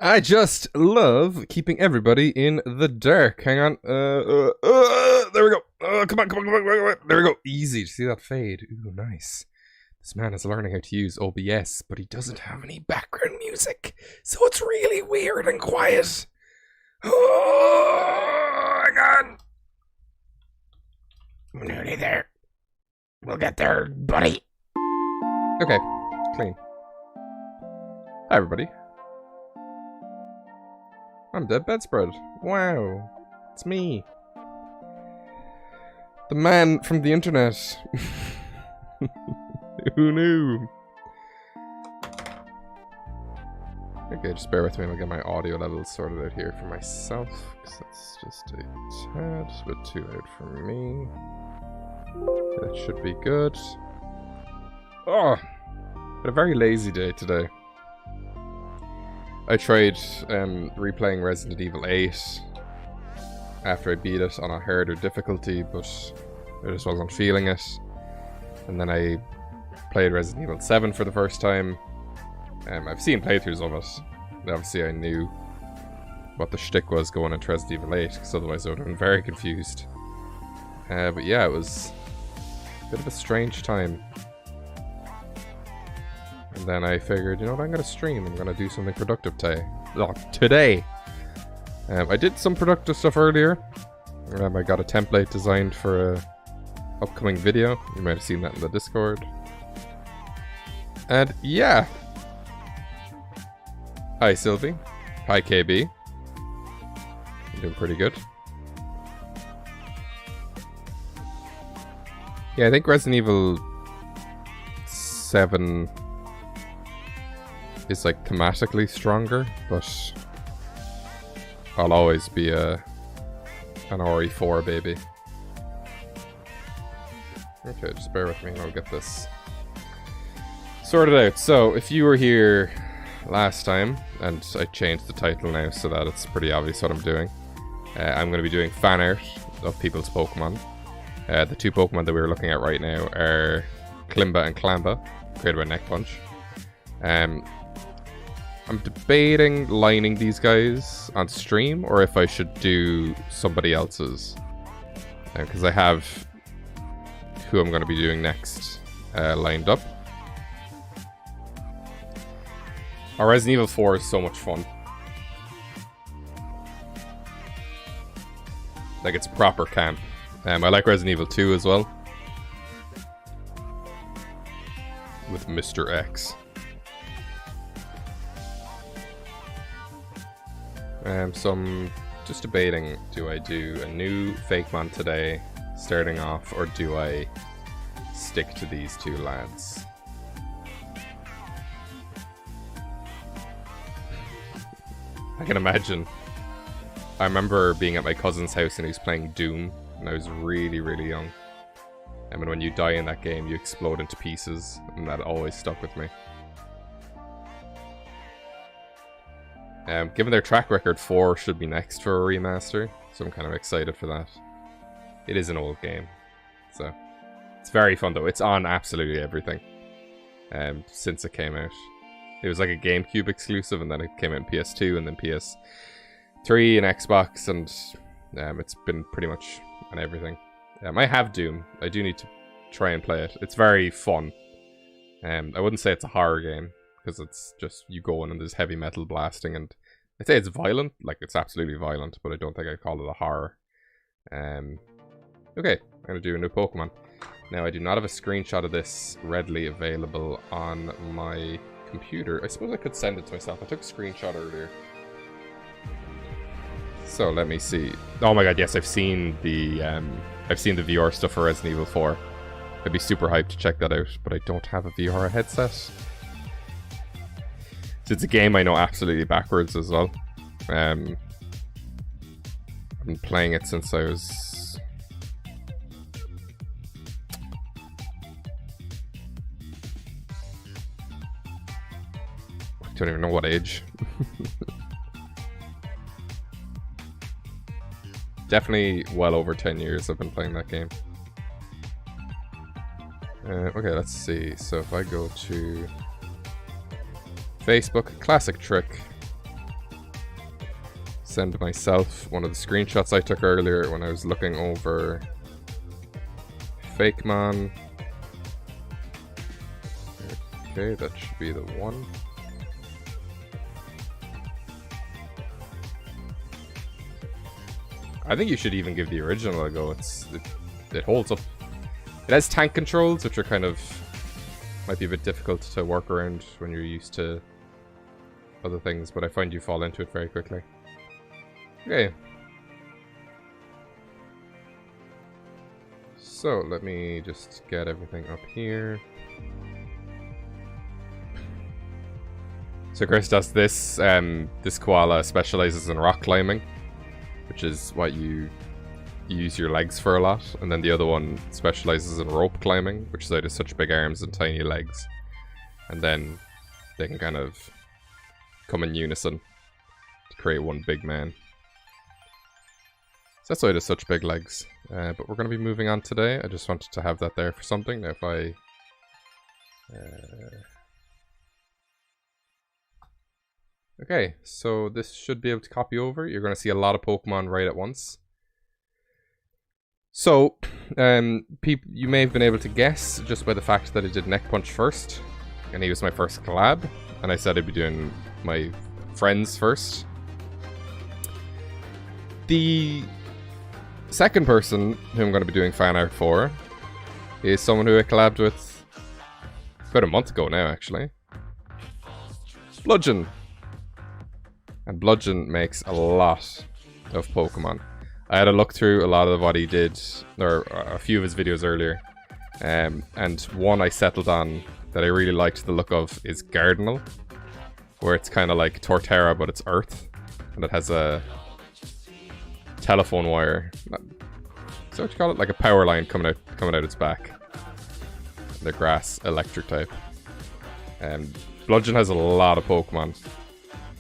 I just love keeping everybody in the dark. Hang on. There we go. Come on. There we go. Easy. See that fade? Ooh, nice. This man is learning how to use OBS, but he doesn't have any background music, so it's really weird and quiet. Oh, hang on. We're nearly there. We'll get there, buddy. Okay, clean. Hi, everybody. I'm DeadBedSpread. Wow, it's me. The man from the internet. Who knew? Okay, just bear with me and I'll get my audio levels sorted out here for myself, because that's just a tad bit too loud for me. That should be good. Oh, but a very lazy day today. I tried replaying Resident Evil 8 after I beat it on a harder difficulty, but I just wasn't feeling it. And then I played Resident Evil 7 for the first time. I've seen playthroughs of it. And obviously I knew what the shtick was going into Resident Evil 8, because otherwise I would have been very confused. But yeah, it was a bit of a strange time. And then I figured, you know what, I'm going to stream. I'm going to do something productive today. I did some productive stuff earlier. I got a template designed for a upcoming video. You might have seen that in the Discord. And yeah. Hi Sylvie. Hi KB. I'm doing pretty good. Yeah, I think Resident Evil 7 is like thematically stronger, but I'll always be an RE4 baby. Okay, just bear with me and I'll get this sorted out. So, if you were here last time, and I changed the title now so that it's pretty obvious what I'm doing, I'm going to be doing fan art of people's Pokemon. The two Pokemon that we're looking at right now are Klimba and Klamba, created by Neck Punch. I'm debating lining these guys on stream, or if I should do somebody else's. Because I have who I'm going to be doing next lined up. Our Resident Evil 4 is so much fun. Like, it's proper camp. I like Resident Evil 2 as well. With Mr. X. So I'm just debating, do I do a new fake mon today, starting off, or do I stick to these two lads? I can imagine. I remember being at my cousin's house and he was playing Doom, and I was really, really young. And when you die in that game, you explode into pieces, and that always stuck with me. Given their track record, 4 should be next for a remaster, so I'm kind of excited for that. It is an old game, so it's very fun though. It's on absolutely everything since it came out. It was like a GameCube exclusive, and then it came out in PS2 and then PS3 and Xbox, and it's been pretty much on everything. I have Doom. I do need to try and play it. It's very fun. I wouldn't say it's a horror game, because it's just you go in and there's heavy metal blasting, and I'd say it's violent. Like, it's absolutely violent, but I don't think I'd call it a horror. Okay, I'm going to do a new Pokemon. Now, I do not have a screenshot of this readily available on my computer. I suppose I could send it to myself. I took a screenshot earlier. So, let me see. Oh my god, yes, I've seen the VR stuff for Resident Evil 4. I'd be super hyped to check that out, but I don't have a VR headset. So it's a game I know absolutely backwards as well. I've been playing it since I was... I don't even know what age. Definitely well over 10 years I've been playing that game. Okay, let's see. So if I go to Facebook, classic trick. send myself one of the screenshots I took earlier when I was looking over Fakemon. Okay, that should be the one. I think you should even give the original a go. It holds up. It has tank controls, which are kind of might be a bit difficult to work around when you're used to other things, but I find you fall into it very quickly. Okay. So let me just get everything up here. So Christos, this koala specializes in rock climbing, which is what you use your legs for a lot, and then the other one specializes in rope climbing, which is out of such big arms and tiny legs, and then they can kind of come in unison to create one big man. So that's why it has such big legs. But we're going to be moving on today. I just wanted to have that there for something. Now if I... Okay, so this should be able to copy over. You're going to see a lot of Pokemon right at once. So, you may have been able to guess just by the fact that I did Neck Punch first, and he was my first collab, and I said I'd be doing my friends first. The second person who I'm going to be doing fan art for is someone who I collabed with about a month ago now, actually. Bludgeon. And Bludgeon makes a lot of Pokemon. I had a look through a lot of what he did, or a few of his videos earlier, and one I settled on that I really liked the look of is Gardenal, where it's kind of like Torterra but it's Earth, and it has a telephone wire. Is that what you call it? Like a power line coming out its back. The grass electric type. Bludgeon has a lot of Pokemon.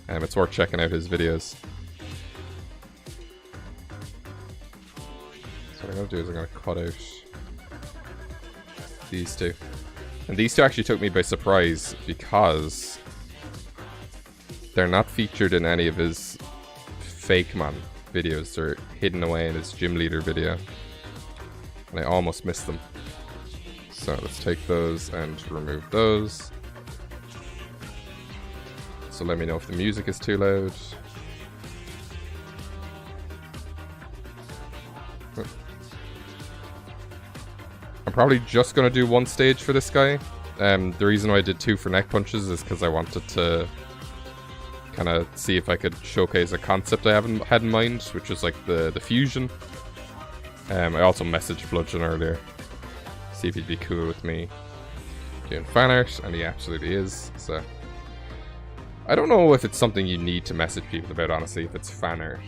It's worth checking out his videos. So what I'm going to do is I'm going to cut out these two. And these two actually took me by surprise because they're not featured in any of his Fakemon videos. They're hidden away in his gym leader video. And I almost missed them. So let's take those and remove those. So let me know if the music is too loud. I'm probably just going to do one stage for this guy. The reason why I did 2 for Neck Punches is because I wanted to kind of see if I could showcase a concept I had in mind, which was like the fusion. I also messaged Bludgeon earlier, see if he'd be cool with me doing fan art, and he absolutely is. So I don't know if it's something you need to message people about, honestly, if it's fan art.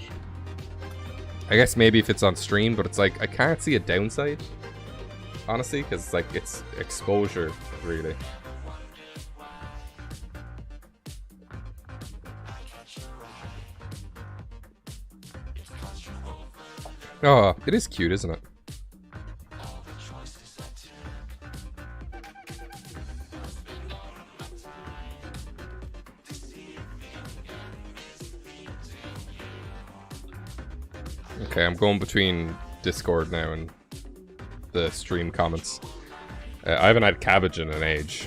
I guess maybe if it's on stream, but it's like, I can't see a downside, honestly, because it's like, it's exposure, really. Oh, it is cute, isn't it? Okay, I'm going between Discord now and the stream comments. I haven't had cabbage in an age,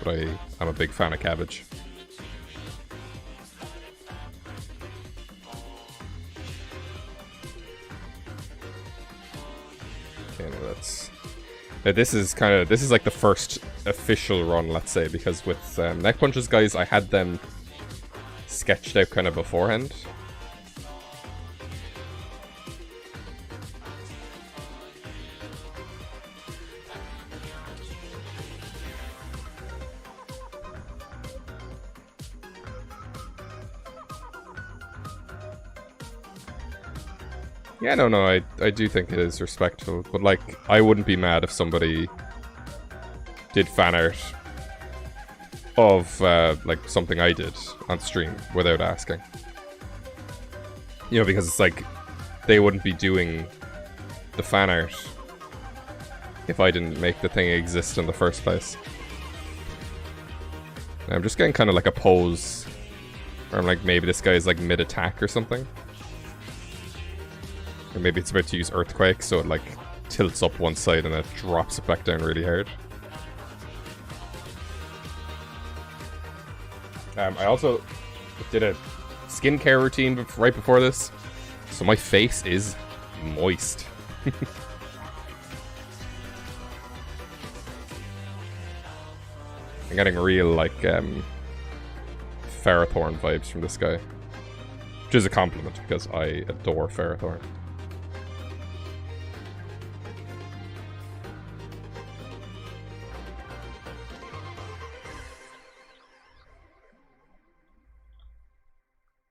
but I'm a big fan of cabbage. Okay, now this is like the first official run, let's say, because with Neck Punches guys, I had them sketched out kind of beforehand. Yeah, no, I do think it is respectful, but like, I wouldn't be mad if somebody did fan art of like something I did on stream without asking. You know, because it's like, they wouldn't be doing the fan art if I didn't make the thing exist in the first place. Now, I'm just getting kind of like a pose Or I'm like, maybe this guy is like mid-attack or something. Or maybe it's about to use Earthquake, so it like tilts up one side and it drops it back down really hard. I also did a skincare routine right before this, so my face is moist. I'm getting real, like, Ferrothorn vibes from this guy. Which is a compliment, because I adore Ferrothorn.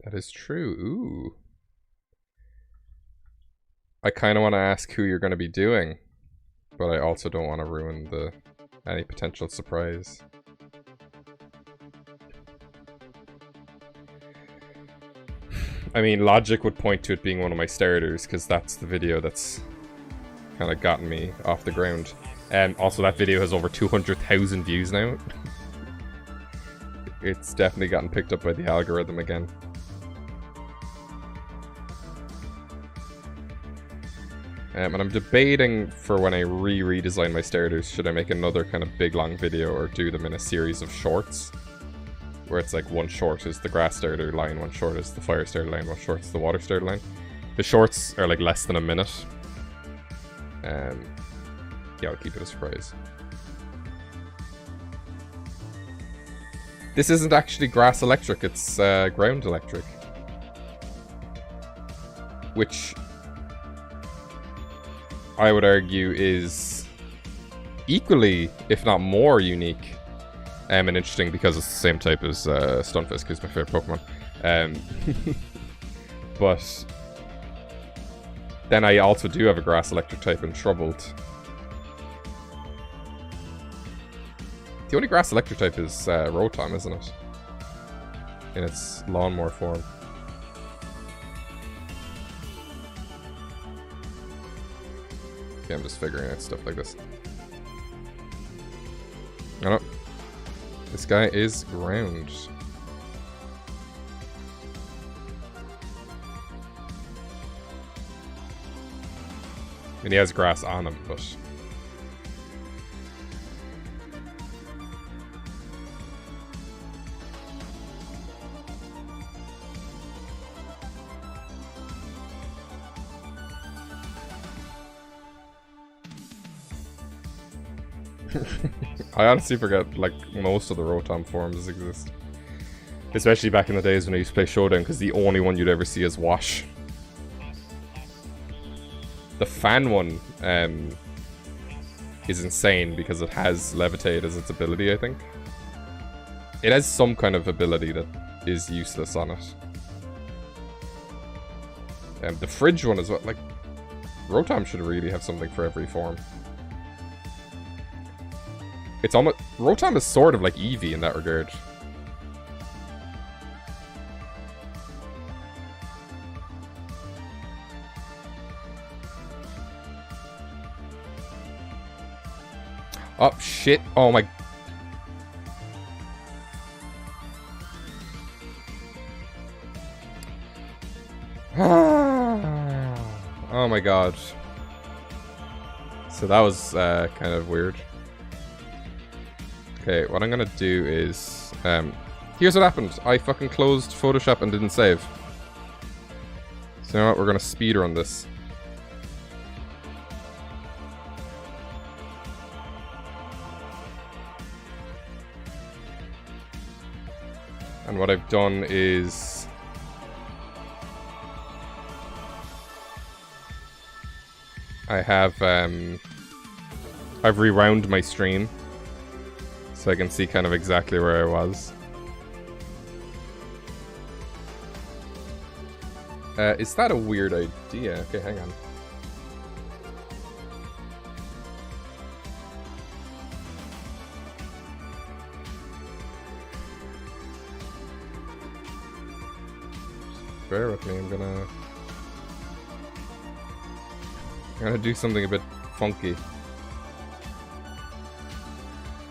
That is true. Ooh. I kind of want to ask who you're going to be doing, but I also don't want to ruin any potential surprise. I mean, logic would point to it being one of my starters, because that's the video that's kind of gotten me off the ground. Also, that video has over 200,000 views now. It's definitely gotten picked up by the algorithm again. And I'm debating for when I redesign my starters, should I make another kind of big long video or do them in a series of shorts? Where it's like one short is the grass starter line, one short is the fire starter line, one short is the water starter line. The shorts are like less than a minute. Yeah, I'll keep it a surprise. This isn't actually grass electric, it's ground electric. Which I would argue is equally, if not more, unique and interesting, because it's the same type as Stunfisk, who's my favorite Pokemon. But then I also do have a grass electric type in Troubled. The only grass electric type is Rotom, isn't it? In its lawnmower form. Okay, I'm just figuring out stuff like this. Oh no. This guy is ground. I mean, he has grass on him, but... I honestly forget, like, most of the Rotom forms exist. Especially back in the days when I used to play Showdown, because the only one you'd ever see is Wash. The fan one is insane because it has Levitate as its ability, I think. It has some kind of ability that is useless on it. The fridge one is what, like, Rotom should really have something for every form. It's almost... Rotom is sort of like Eevee in that regard. Oh, shit. Oh, my... Oh, my God. So that was kind of weird. Okay, what I'm gonna do is... here's what happened. I fucking closed Photoshop and didn't save. So you know what? We're gonna speedrun this. And what I've done is... I have, I've rewound my stream. So I can see kind of exactly where I was. Is that a weird idea? Okay, hang on. Just bear with me, I'm gonna do something a bit funky.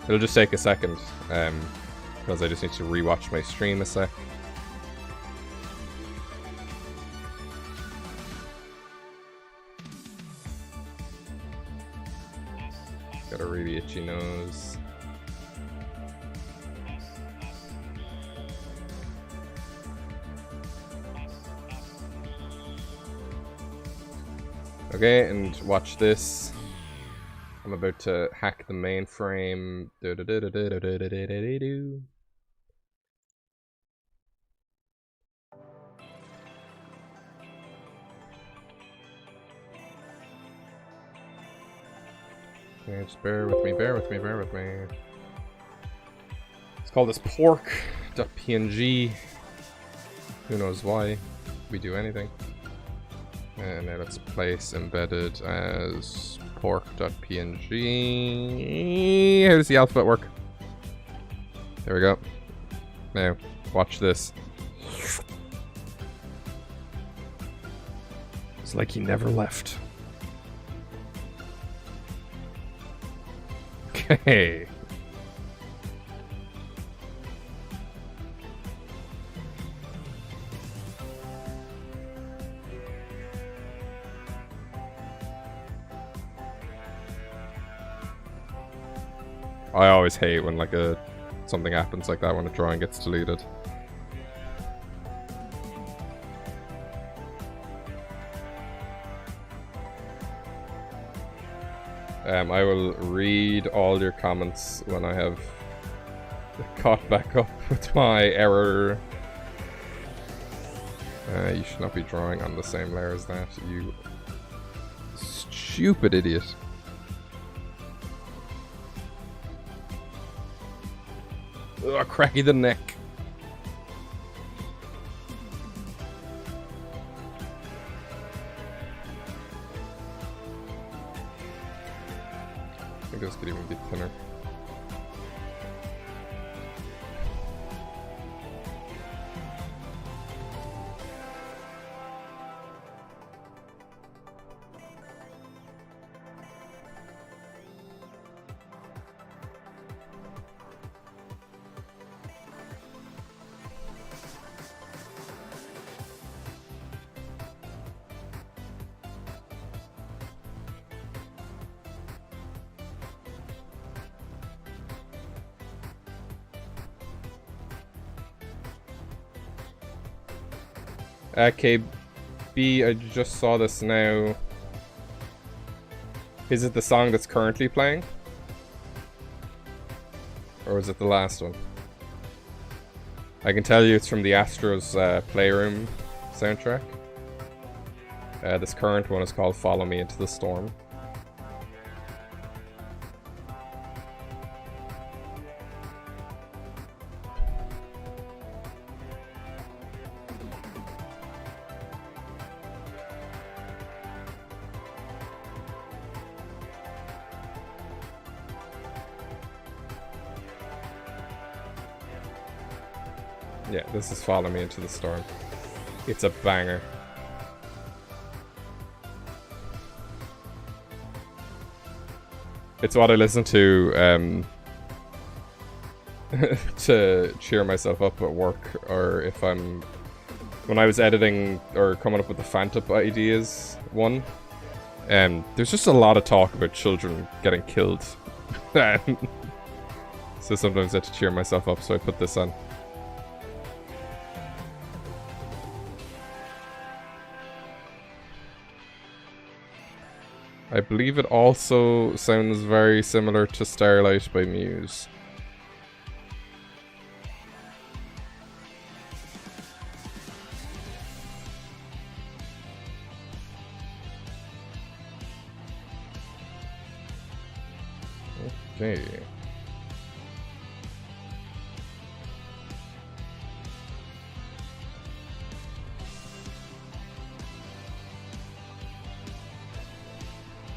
It'll just take a second, because I just need to rewatch my stream a sec. Got a really itchy nose. Okay, and watch this. I'm about to hack the mainframe. Okay, just bear with me, bear with me, bear with me. Let's call this pork.png. Who knows why we do anything. And now let's place embedded as pork.png. How does the alphabet work? There we go. Now, watch this. It's like he never left. Okay. I always hate when like something happens like that when a drawing gets deleted. I will read all your comments when I have caught back up with my error. You should not be drawing on the same layer as that, you stupid idiot. Ugh, cracky the neck. I think this could even be thinner. KB, I just saw this now. Is it the song that's currently playing? Or is it the last one? I can tell you it's from the Astros Playroom soundtrack. This current one is called Follow Me Into the Storm. Yeah, this is Follow Me Into the Storm. It's a banger. It's what I listen to to cheer myself up at work, or if I'm... When I was editing or coming up with the Phantom ideas one, there's just a lot of talk about children getting killed. So sometimes I have to cheer myself up, so I put this on. I believe it also sounds very similar to Starlight by Muse. Okay.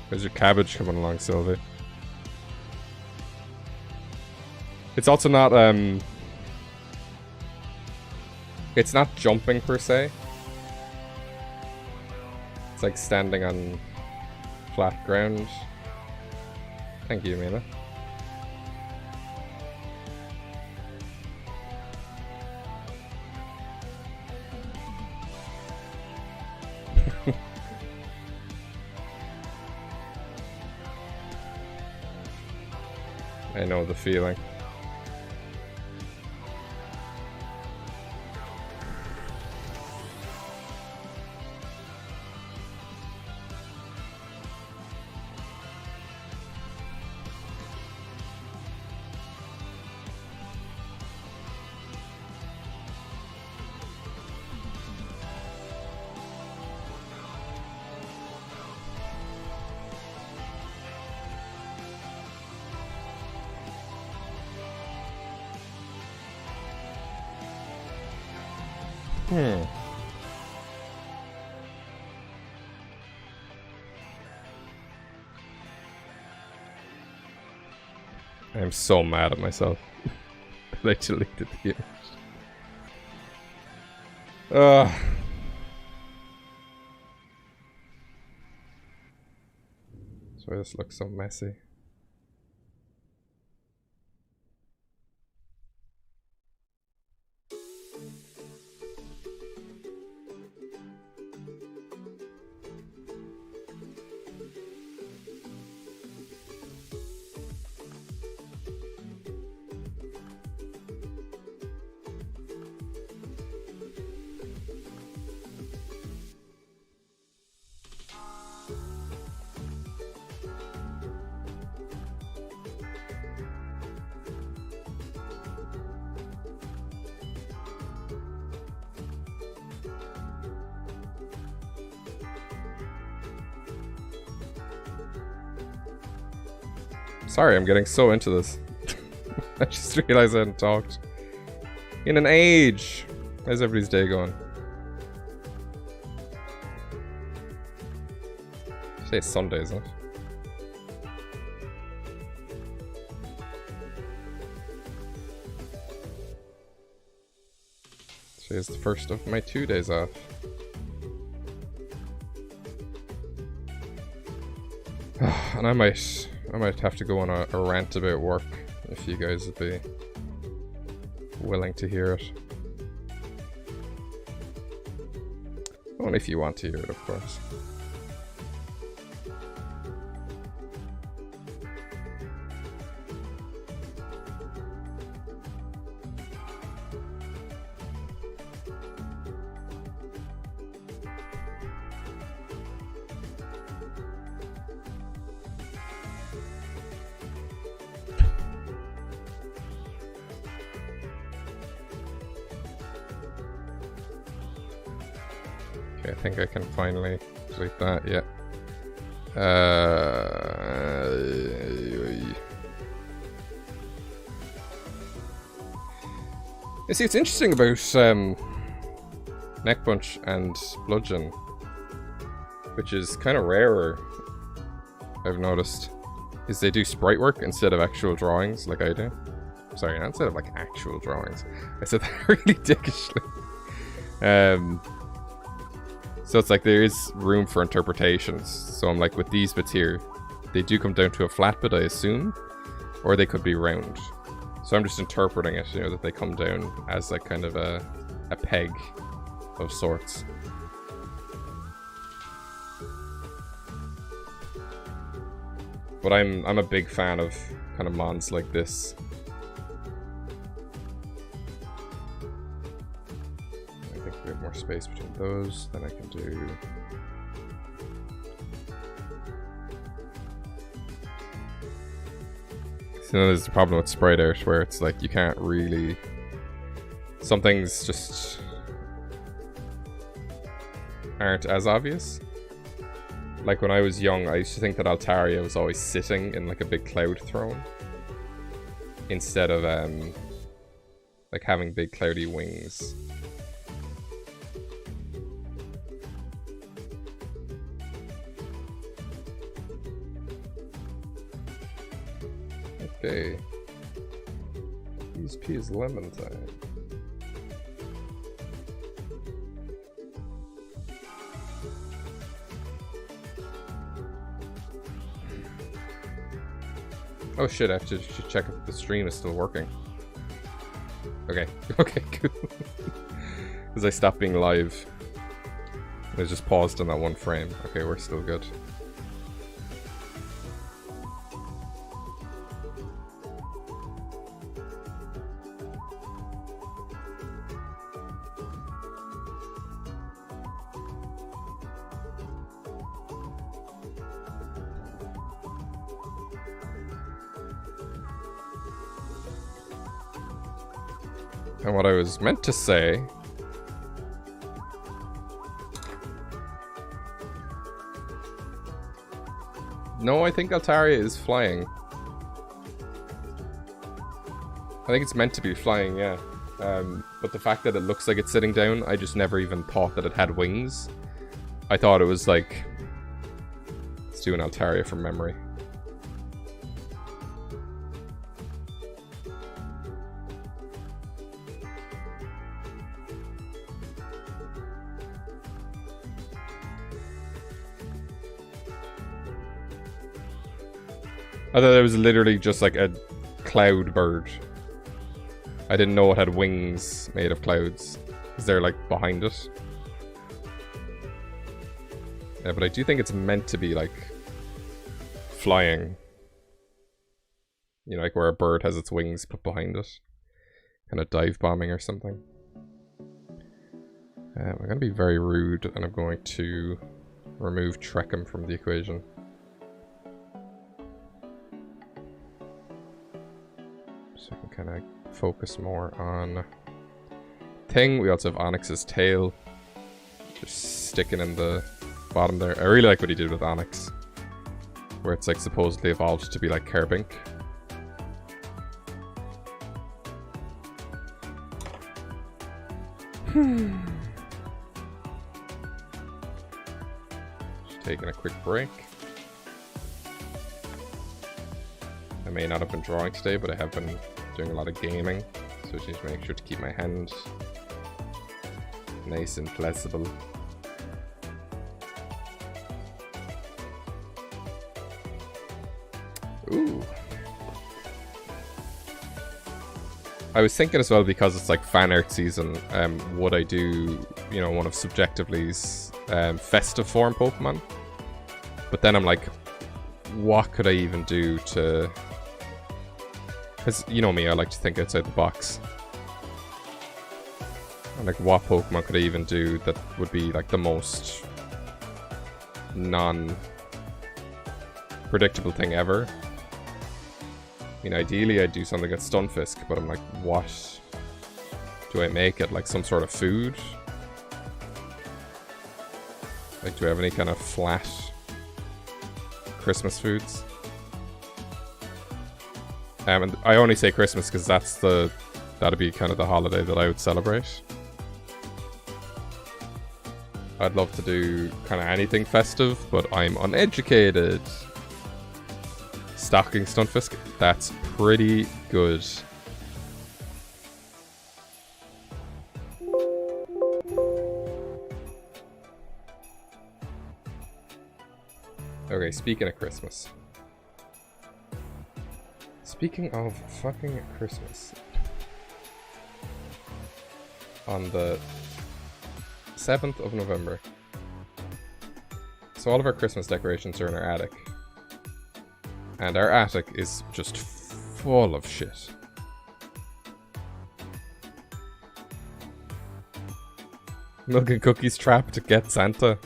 There's your cabbage coming along, Sylvie. It's also not, it's not jumping per se. It's like standing on flat ground. Thank you, Mina. I know the feeling. I'm so mad at myself that I deleted the image. Sorry, this looks so messy. Sorry, I'm getting so into this. I just realized I hadn't talked in an age. How's everybody's day going? Today's Sunday, isn't it? Today's the first of my 2 days off. And I might have to go on a rant about work if you guys would be willing to hear it. Only if you want to hear it, of course. Okay, I think I can finally delete that, yeah. You see, it's interesting about Neck Punch and Bludgeon, which is kind of rarer, I've noticed, is they do sprite work instead of actual drawings like I do. Sorry, not instead of like actual drawings. I said that really dickishly. So it's like there is room for interpretations. So I'm like, with these bits here, they do come down to a flat bit, I assume, or they could be round. So I'm just interpreting it, you know, that they come down as like kind of a peg of sorts. But I'm a big fan of kind of mons like this. We have more space between those than I can do. So there's the problem with sprite art where it's like you can't really. Some things just aren't as obvious. Like when I was young, I used to think that Altaria was always sitting in like a big cloud throne instead of like having big cloudy wings. Okay. P is lemon time. Oh shit, I have to check if the stream is still working. Okay, okay, cool. Because I stopped being live. I just paused on that one frame. Okay, we're still good. And what I was meant to say... No, I think Altaria is flying. I think it's meant to be flying, yeah. But the fact that it looks like it's sitting down, I just never even thought that it had wings. I thought it was like... Let's do an Altaria from memory. I thought it was literally just like a cloud bird. I didn't know it had wings made of clouds. Because they're like behind it. Yeah, but I do think it's meant to be like flying. You know, like where a bird has its wings put behind it. Kind of dive bombing or something. I'm going to be very rude and I'm going to remove Treckham from the equation. So I can kind of focus more on thing. We also have Onyx's tail. Just sticking in the bottom there. I really like what he did with Onyx. Where it's like supposedly evolved to be like Kerbink. Just taking a quick break. I may not have been drawing today, but I have been doing a lot of gaming, so I just need to make sure to keep my hand nice and flexible. Ooh. I was thinking as well, because it's like fan art season, would I do, you know, one of Subjectively's festive form Pokemon? But then I'm like, what could I even do to... Because, you know me, I like to think outside the box. And like, what Pokemon could I even do that would be like the most non-predictable thing ever? I mean, ideally I'd do something at Stunfisk, but I'm like, what do I make it? Like some sort of food? Like, do I have any kind of flat Christmas foods? And I only say Christmas because that'd be kind of the holiday that I would celebrate. I'd love to do kind of anything festive, but I'm uneducated. Stocking Stunfisk, that's pretty good. Okay, speaking of Christmas. Speaking of fucking Christmas. On the 7th of November. So all of our Christmas decorations are in our attic. And our attic is just full of shit. Milk and Cookies trap to get Santa.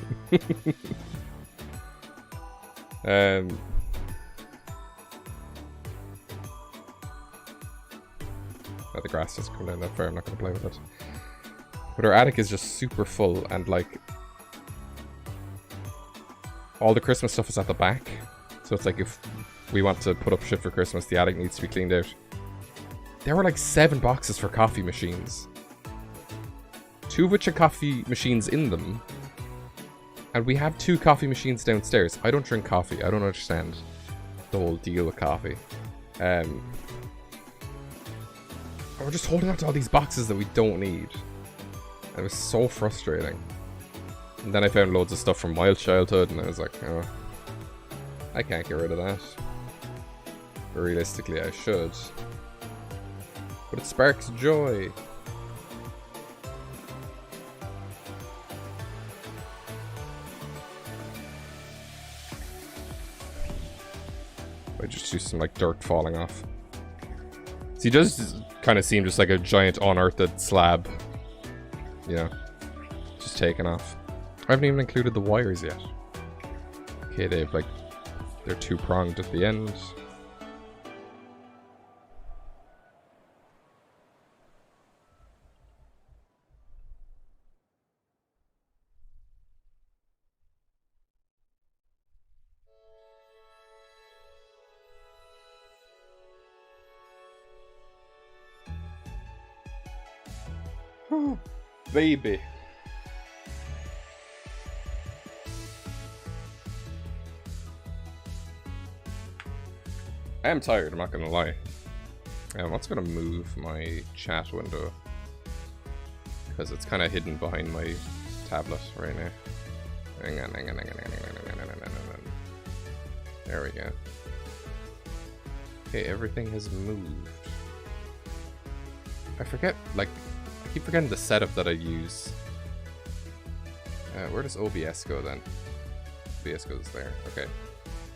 Oh, the grass doesn't come down that far, I'm not going to play with it. But our attic is just super full, and like... all the Christmas stuff is at the back. So it's like if we want to put up shit for Christmas, the attic needs to be cleaned out. There were like 7 boxes for coffee machines. 2 of which had coffee machines in them. And we have 2 coffee machines downstairs. I don't drink coffee. I don't understand the whole deal with coffee. And we're just holding on to all these boxes that we don't need. And it was so frustrating. And then I found loads of stuff from my childhood, and I was like, oh, I can't get rid of that. But realistically, I should. But it sparks joy. I just do some like dirt falling off. So he does kind of seem just like a giant unearthed slab. You know, just taken off. I haven't even included the wires yet. Okay, they've like, they're 2-pronged at the end. Baby. I am tired, I'm not gonna lie. What's gonna move my chat window? Because it's kind of hidden behind my tablet right now. Hang on. There we go. Okay, everything has moved. I forget, like, I keep forgetting the setup that I use. Where does OBS go then? OBS goes there. Okay.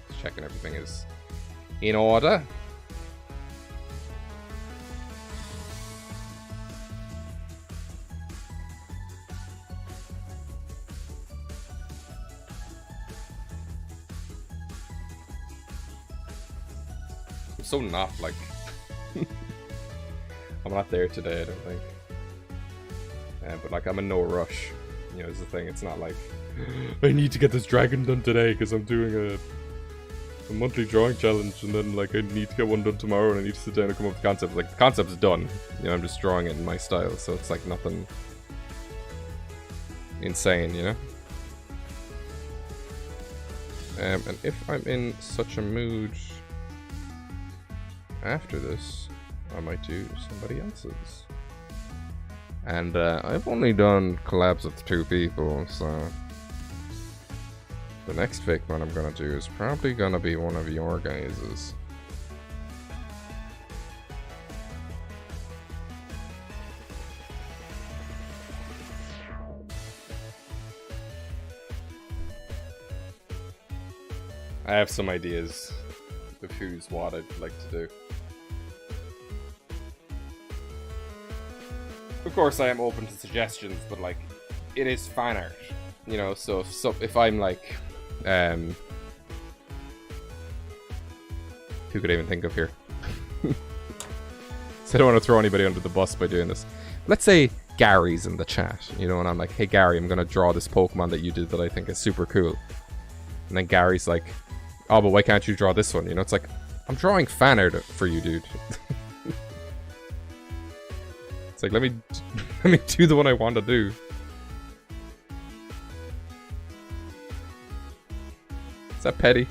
Just checking everything is in order. I'm so not like I'm not there today, I don't think. But like I'm in no rush. You know, is the thing. It's not like I need to get this dragon done today because I'm doing a monthly drawing challenge, and then like I need to get one done tomorrow, and I need to sit down and come up with the concept. Like the concept's done. You know, I'm just drawing it in my style, so it's like nothing insane, you know. And if I'm in such a mood after this, I might do somebody else's. And I've only done collabs with 2 people, so the next fake one I'm gonna do is probably gonna be one of your guys's. I have some ideas of who's what I'd like to do. Of course, I am open to suggestions, but like, it is fan art, you know. So if I'm like, who could I even think of here? So I don't want to throw anybody under the bus by doing this. Let's say Gary's in the chat, you know, and I'm like, hey Gary, I'm gonna draw this Pokemon that you did that I think is super cool. And then Gary's like, oh, but why can't you draw this one? You know, it's like, I'm drawing fan art for you, dude. It's like, let me do the one I want to do. Is that petty?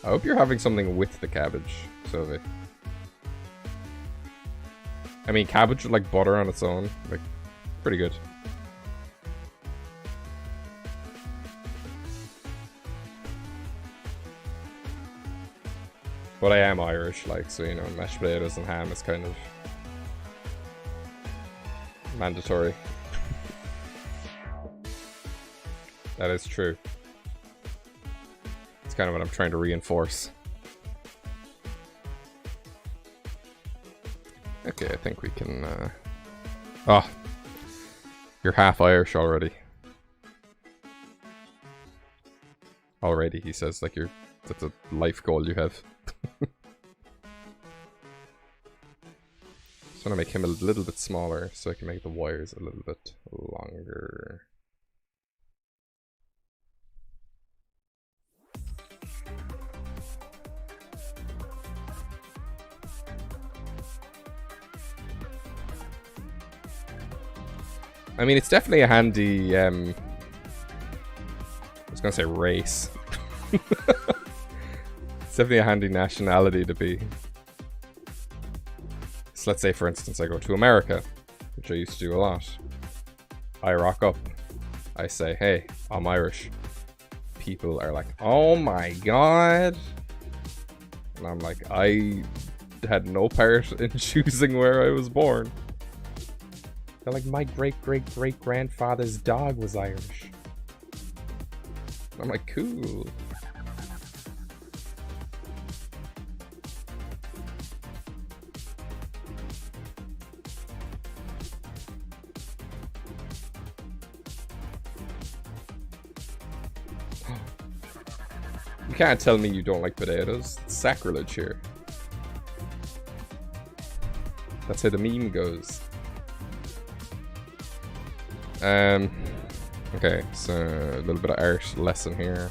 I hope you're having something with the cabbage, Sylvie. I mean, cabbage with like butter on its own, like, pretty good. But I am Irish, like, so, you know, mashed potatoes and ham is kind of mandatory. That is true. It's kind of what I'm trying to reinforce. Okay, I think we can, Oh, you're half Irish already. Already, he says, like that's a life goal you have. Just want to make him a little bit smaller so I can make the wires a little bit longer. I mean, it's definitely a handy, I was gonna say race. It's definitely a handy nationality to be. So let's say, for instance, I go to America, which I used to do a lot. I rock up. I say, hey, I'm Irish. People are like, oh my god. And I'm like, I had no part in choosing where I was born. They're like, my great-great-great-grandfather's dog was Irish. I'm like, cool. You can't tell me you don't like potatoes. It's sacrilege here. That's how the meme goes. Okay, so a little bit of art lesson here.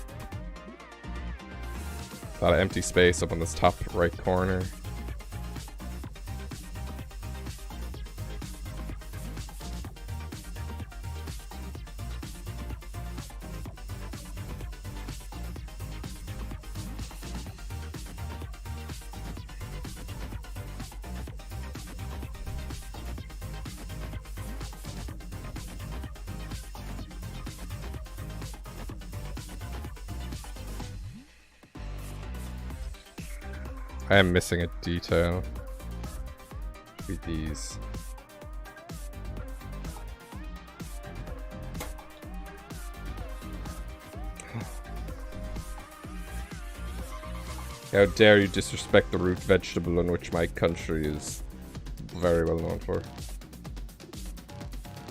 A lot of empty space up on this top right corner. I am missing a detail. Be these. How dare you disrespect the root vegetable in which my country is very well known for.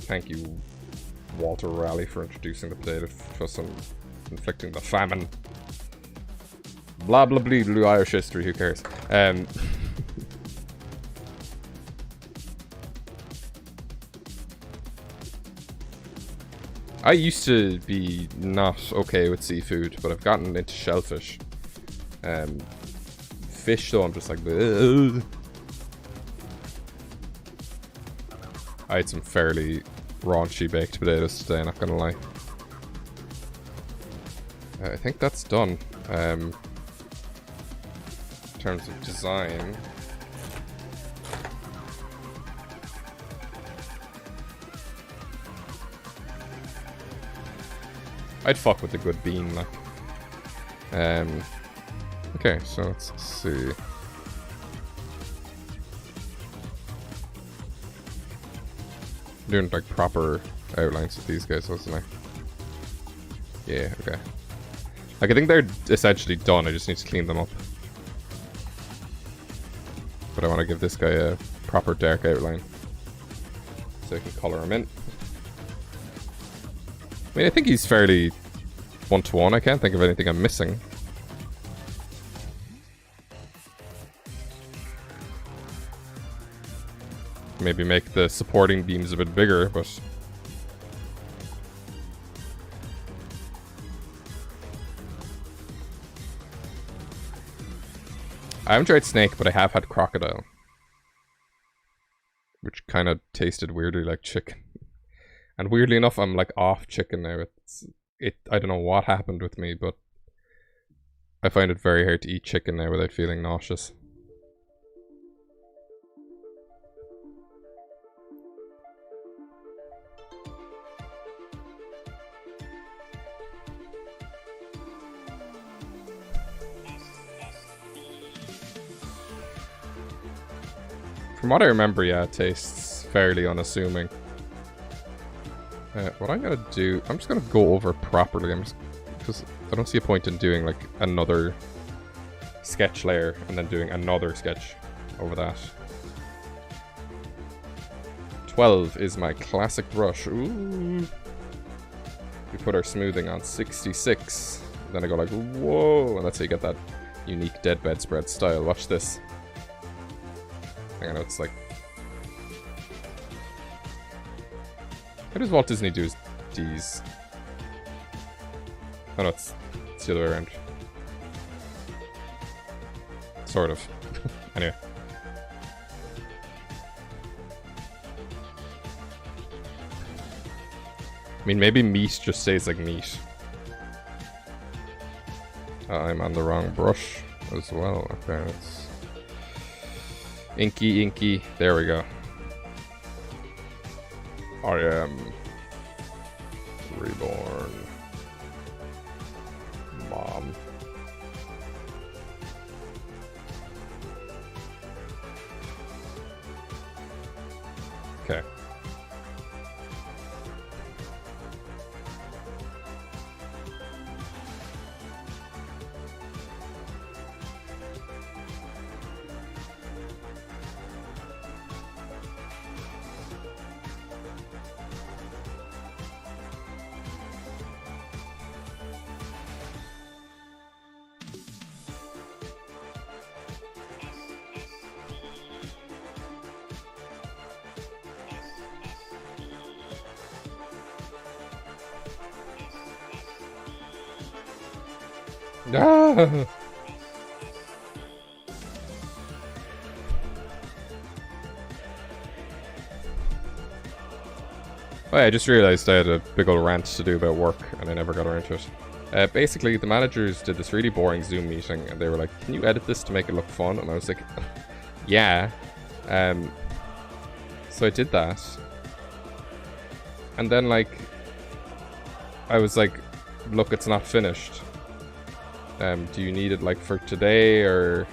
Thank you, Walter Raleigh, for introducing the potato fuss and inflicting the famine. Blah blah blah, blue Irish history, who cares? I used to be not okay with seafood, but I've gotten into shellfish. Fish though, I'm just like, ugh. I had some fairly raunchy baked potatoes today, not gonna lie. I think that's done. In terms of design, I'd fuck with a good bean, like. Okay, so let's see. I'm doing like proper outlines with these guys, wasn't I? Yeah, okay. Like, I think they're essentially done, I just need to clean them up. But I want to give this guy a proper dark outline, so I can color him in. I mean, I think he's fairly one-to-one. I can't think of anything I'm missing. Maybe make the supporting beams a bit bigger, but... I haven't tried snake, but I have had crocodile. Which kind of tasted weirdly like chicken. And weirdly enough, I'm like off chicken now. I don't know what happened with me, but I find it very hard to eat chicken now without feeling nauseous. From what I remember, yeah, it tastes fairly unassuming. What I'm gonna do, I'm just gonna go over it properly. Because I don't see a point in doing like another sketch layer and then doing another sketch over that. 12 is my classic brush. Ooh. We put our smoothing on 66. Then I go like, whoa, and that's how you get that unique DeadBedSpread style. Watch this. I know it's like... How does Walt Disney do his D's? Oh no, it's the other way around. Sort of. Anyway. I mean, maybe meat just stays like meat. I'm on the wrong brush as well. Okay, let's... Inky, inky. There we go. I am reborn. Mom. Okay. Ah! Oh yeah, I just realised I had a big old rant to do about work, and I never got around to it. Basically, the managers did this really boring Zoom meeting, and they were like, "Can you edit this to make it look fun?" And I was like, "Yeah." So I did that, and then like, I was like, "Look, it's not finished. Do you need it like for today or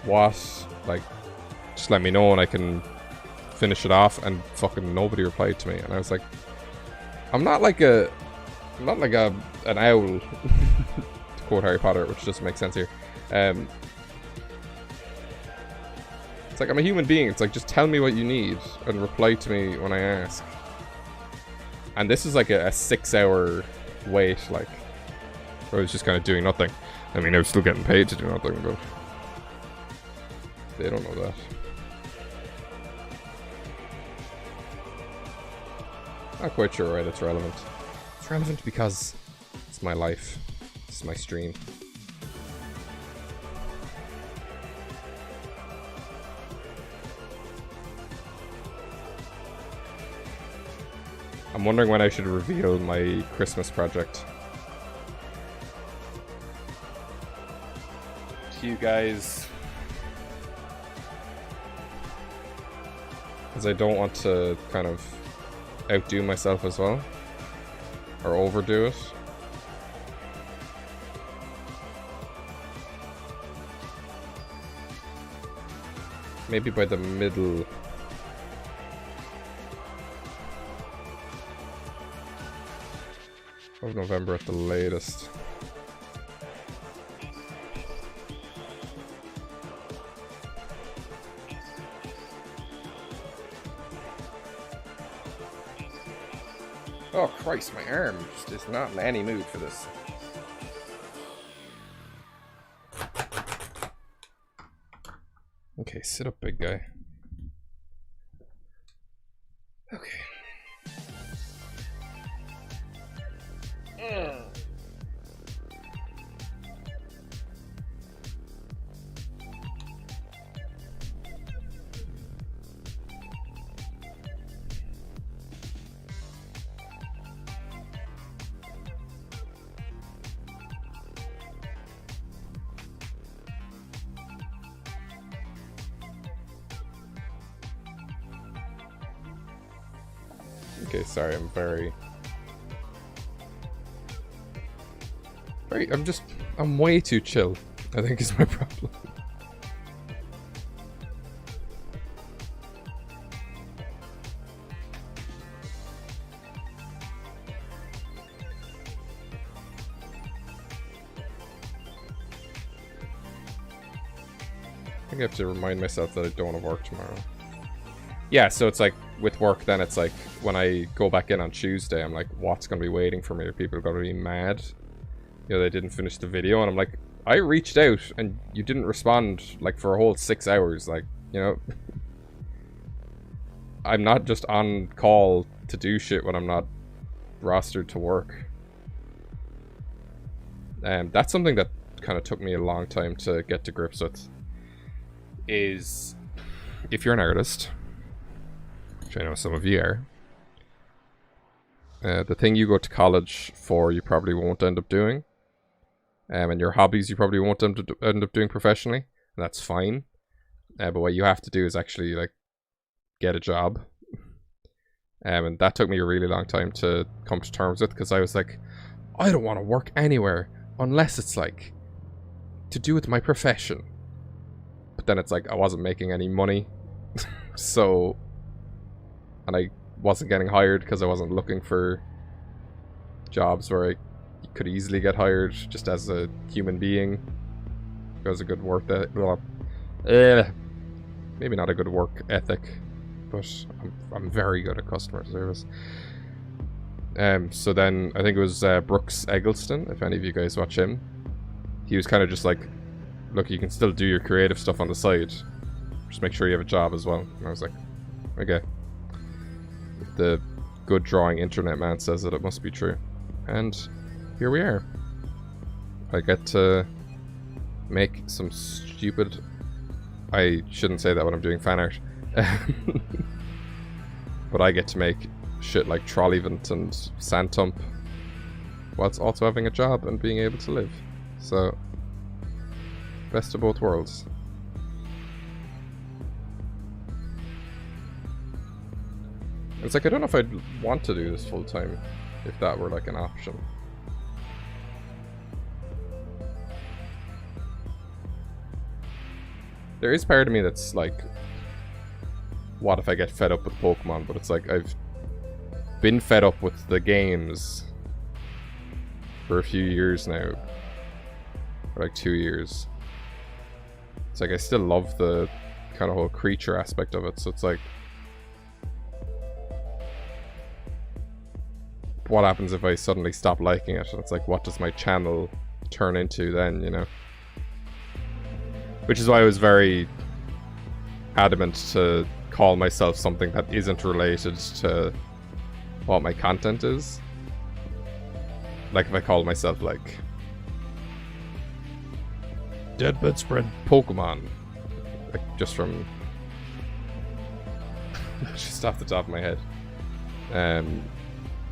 what? Like, just let me know and I can finish it off." And fucking nobody replied to me, and I was like, I'm not like an owl, to quote Harry Potter, which doesn't make sense here. It's like, I'm a human being. It's like, just tell me what you need and reply to me when I ask. And this is like a 6-hour wait, like, where I was just kind of doing nothing. I mean, I was still getting paid to do nothing, but they don't know that. Not quite sure why that's relevant. It's relevant because it's my life. It's my stream. I'm wondering when I should reveal my Christmas project to you guys, because I don't want to kind of outdo myself as well, or overdo it. Maybe by the middle of November at the latest. Oh Christ, my arm just is not in any mood for this. Okay, sit up, big guy. Okay. Okay, sorry, I'm way too chill, I think is my problem. I think I have to remind myself that I don't want to work tomorrow. Yeah, so it's like, with work then it's like, when I go back in on Tuesday, I'm like, what's going to be waiting for me? Are people going to be mad? You know, they didn't finish the video, and I'm like, I reached out, and you didn't respond, like, for a whole 6 hours, like, you know? I'm not just on call to do shit when I'm not rostered to work. That's something that kind of took me a long time to get to grips with. Is, if you're an artist, which I know some of you are, the thing you go to college for you probably won't end up doing. And your hobbies you probably won't end up doing professionally. And that's fine. But what you have to do is actually, like, get a job. And that took me a really long time to come to terms with, because I was like, I don't want to work anywhere unless it's, like, to do with my profession. But then it's like, I wasn't making any money. So... And I wasn't getting hired because I wasn't looking for jobs where I could easily get hired just as a human being. It was a good work ethic. Well, maybe not a good work ethic, but I'm very good at customer service. So then I think it was Brooks Eggleston, if any of you guys watch him. He was kind of just like, look, you can still do your creative stuff on the side. Just make sure you have a job as well. And I was like, okay. If the good drawing internet man says that, it must be true. And here we are. I get to make some stupid... I shouldn't say that when I'm doing fan art. But I get to make shit like Trolleyvent and Sandtump whilst also having a job and being able to live. So, best of both worlds. It's like, I don't know if I'd want to do this full time if that were like an option. There is part of me that's like, what if I get fed up with Pokemon? But it's like, I've been fed up with the games for a few years now. For like 2 years. It's like, I still love the kind of whole creature aspect of it. So it's like, what happens if I suddenly stop liking it? And it's like, what does my channel turn into then, you know? Which is why I was very adamant to call myself something that isn't related to what my content is. Like if I call myself like DeadBedSpread Pokemon, like just from just off the top of my head,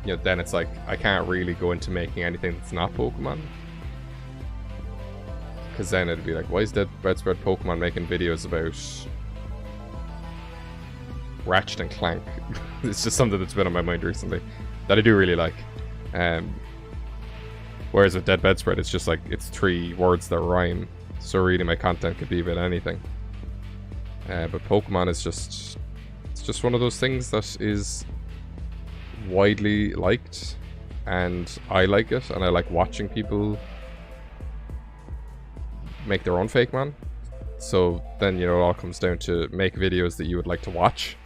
you know, then it's like I can't really go into making anything that's not Pokemon. Because then it'd be like, why is DeadBedSpread Pokemon making videos about Ratchet and Clank? It's just something that's been on my mind recently that I do really like. Whereas with DeadBedSpread, it's just like, it's 3 words that rhyme. So really my content could be about anything. But Pokemon is just, it's just one of those things that is widely liked. And I like it, and I like watching people make their own fake man. So then, you know, it all comes down to make videos that you would like to watch.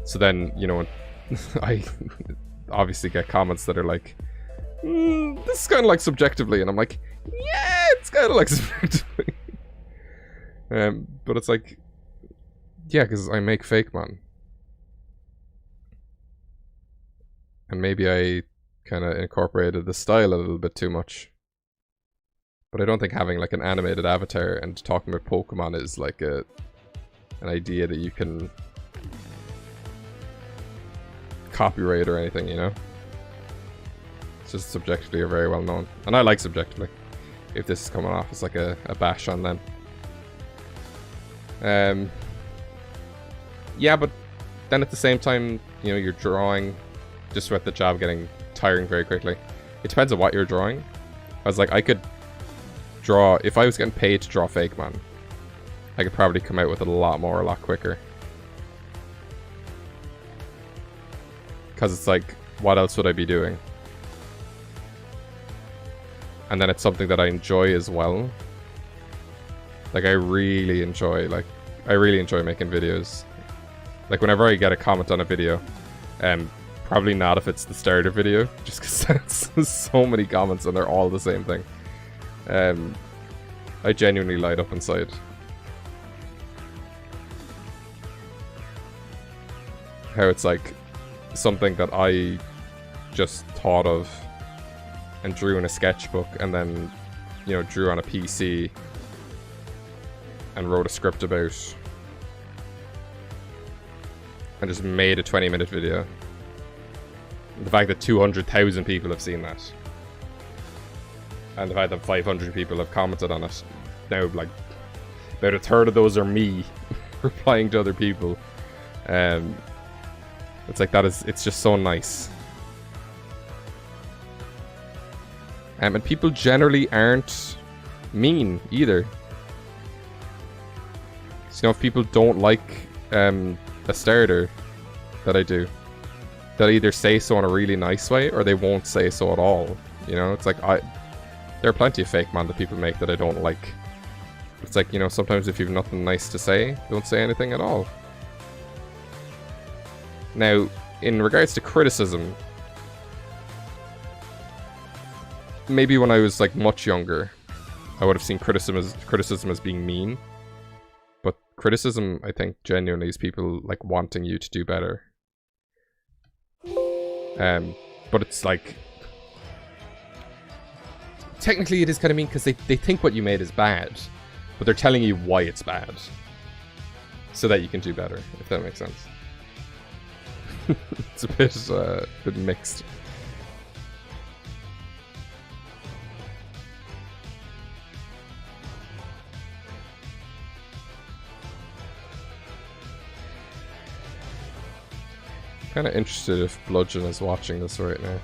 So then, you know, I obviously get comments that are like, this is kind of like subjectively, and I'm like, yeah, it's kind of like subjectively. But it's like, yeah, because I make fake man. And maybe I kind of incorporated the style a little bit too much. But I don't think having like an animated avatar and talking about Pokemon is like an idea that you can copyright or anything, you know? It's just subjectively or very well known. And I like subjectively. If this is coming off as like a bash on them. Yeah, but then at the same time, you know, you're drawing just with the job getting tiring very quickly. It depends on what you're drawing. I was like, I could draw, if I was getting paid to draw fake man, I could probably come out with it a lot quicker. Because it's like, what else would I be doing? And then it's something that I enjoy as well. Like I really enjoy making videos. Like whenever I get a comment on a video, probably not if it's the starter video, just because there's so many comments and they're all the same thing. I genuinely light up inside. How it's like something that I just thought of and drew in a sketchbook, and then, you know, drew on a PC and wrote a script about, and just made a 20-minute video. The fact that 200,000 people have seen that, and the fact that 500 people have commented on it. Now, like, about a third of those are me replying to other people. It's like, it's just so nice. And people generally aren't mean either. So, you know, if people don't like a starter that I do, they'll either say so in a really nice way, or they won't say so at all. You know, it's like, there are plenty of fake man that people make that I don't like. It's like, you know, sometimes if you've nothing nice to say, don't say anything at all. Now, in regards to criticism, maybe when I was like much younger, I would have seen criticism as being mean. But criticism, I think, genuinely is people like wanting you to do better. But it's like, technically it is kind of mean because they think what you made is bad, but they're telling you why it's bad. So that you can do better, if that makes sense. It's a bit mixed. Kind of interested if Bludgeon is watching this right now.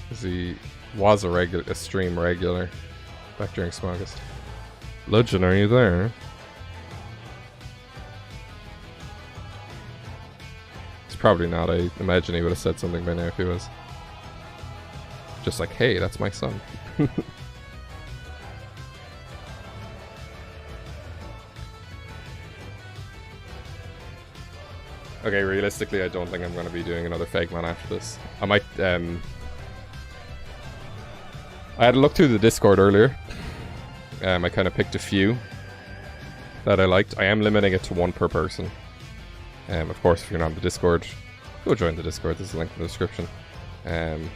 Because he was a stream regular back during Smoggest. Bludgeon, are you there? He's probably not. I imagine he would have said something by now if he was. Just like, hey, that's my son. Okay, realistically, I don't think I'm going to be doing another Fegman after this. I might, I had a look through the Discord earlier. I kind of picked a few that I liked. I am limiting it to one per person. Of course, if you're not on the Discord, go join the Discord. There's a link in the description. And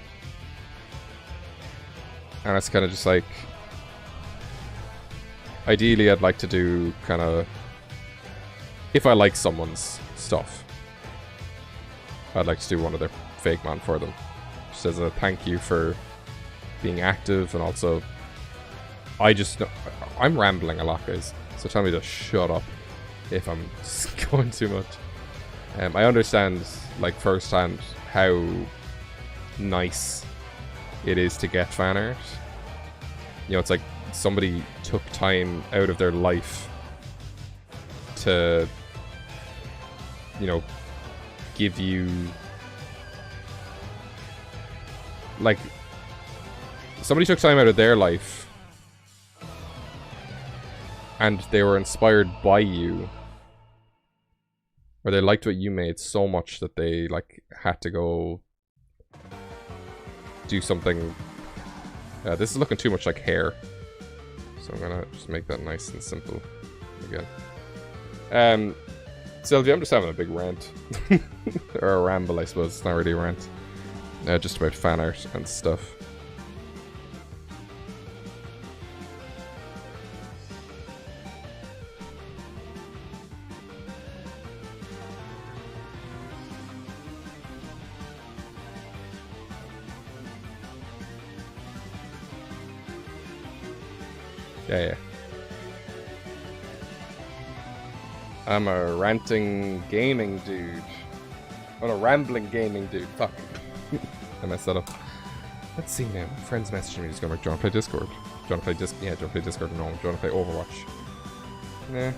it's kind of just like... Ideally, I'd like to do kind of... If I like someone's stuff, I'd like to do one of their fake man for them. Just as a thank you for being active, and also I'm rambling a lot, guys, so tell me to shut up if I'm just going too much. I understand, like, firsthand how nice it is to get fan art. You know, it's like somebody took time out of their life to, you know, give you, like, somebody took time out of their life and they were inspired by you, or they liked what you made so much that they, like, had to go do something. This is looking too much like hair, so I'm gonna just make that nice and simple again. Sylvia, I'm just having a big rant. Or a ramble, I suppose. It's not really a rant. Just about fan art and stuff. Yeah. I'm a ranting gaming dude. I'm a rambling gaming dude. Fuck. I messed that up. Let's see now. Friends messaging me just going like, do you want to play Discord? Do you want to play Discord? Yeah, do you want to play Discord? No. Do you want to play Overwatch? Nah.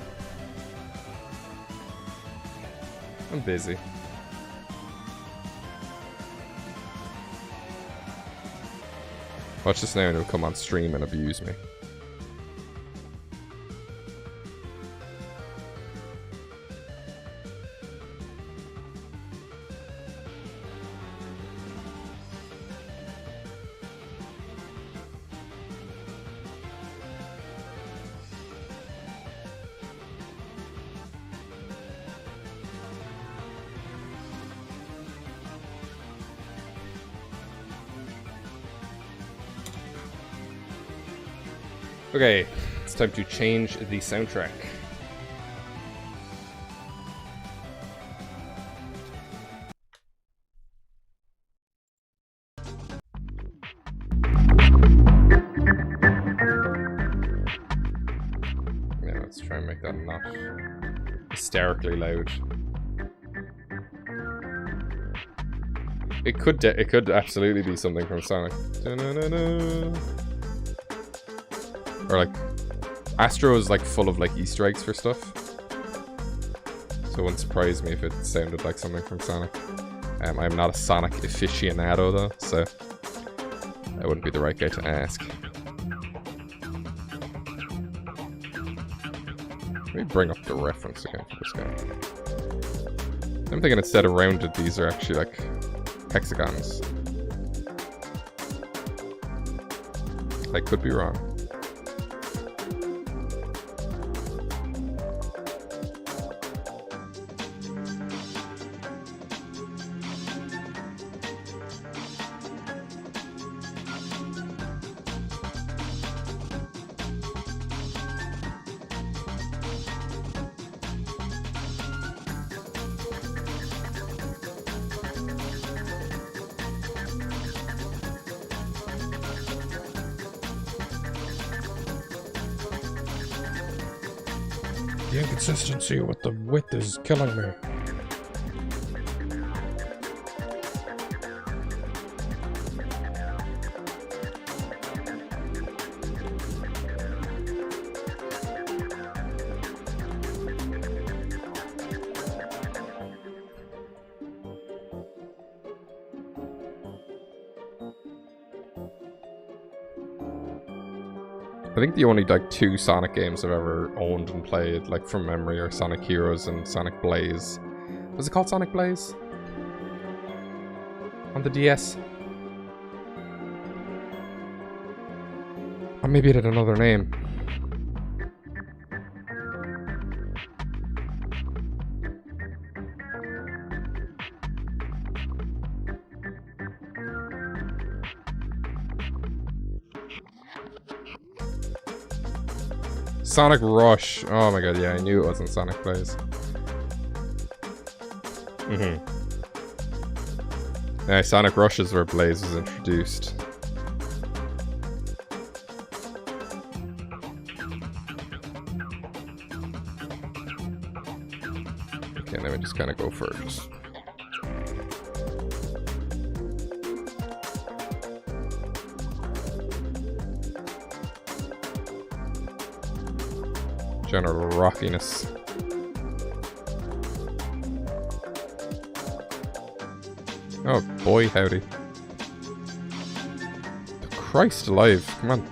I'm busy. Watch this now and he'll come on stream and abuse me. Okay, it's time to change the soundtrack. Yeah, let's try and make that not hysterically loud. It could absolutely be something from Sonic. Da-na-na-na. Or like, Astro is like full of like Easter eggs for stuff, so it wouldn't surprise me if it sounded like something from Sonic. I'm not a Sonic aficionado though, so I wouldn't be the right guy to ask. Let me bring up the reference again for this guy. I'm thinking instead of rounded, these are actually like hexagons. I could be wrong. The inconsistency with the width is killing me. I think the only like 2 Sonic games I've ever owned and played, like from memory, are Sonic Heroes and Sonic Blaze. Was it called Sonic Blaze? On the DS? Or maybe it had another name. Sonic Rush. Oh my god, yeah, I knew it wasn't Sonic Blaze. Yeah, Sonic Rush is where Blaze was introduced. Okay, let me just kind of go first. General rockiness. Oh boy, howdy. Christ alive, come on.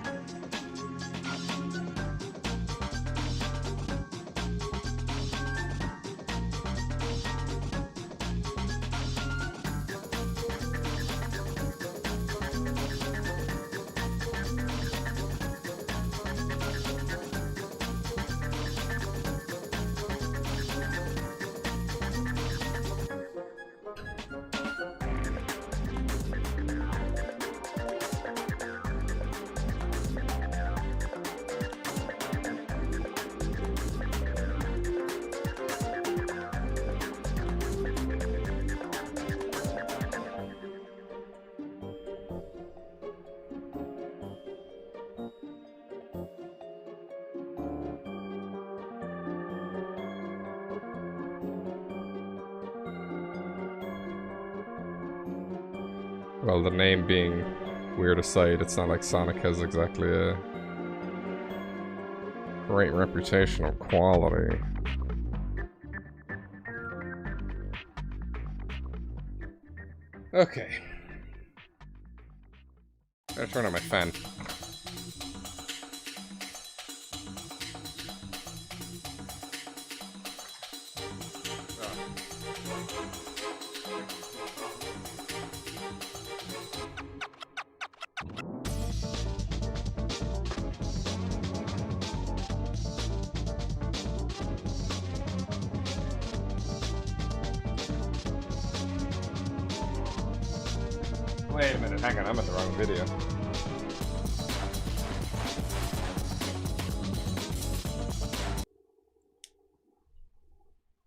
Well, the name being weird aside, it's not like Sonic has exactly a great reputation of quality. Okay. Gotta turn on my fan. Wait a minute, hang on, I'm in the wrong video.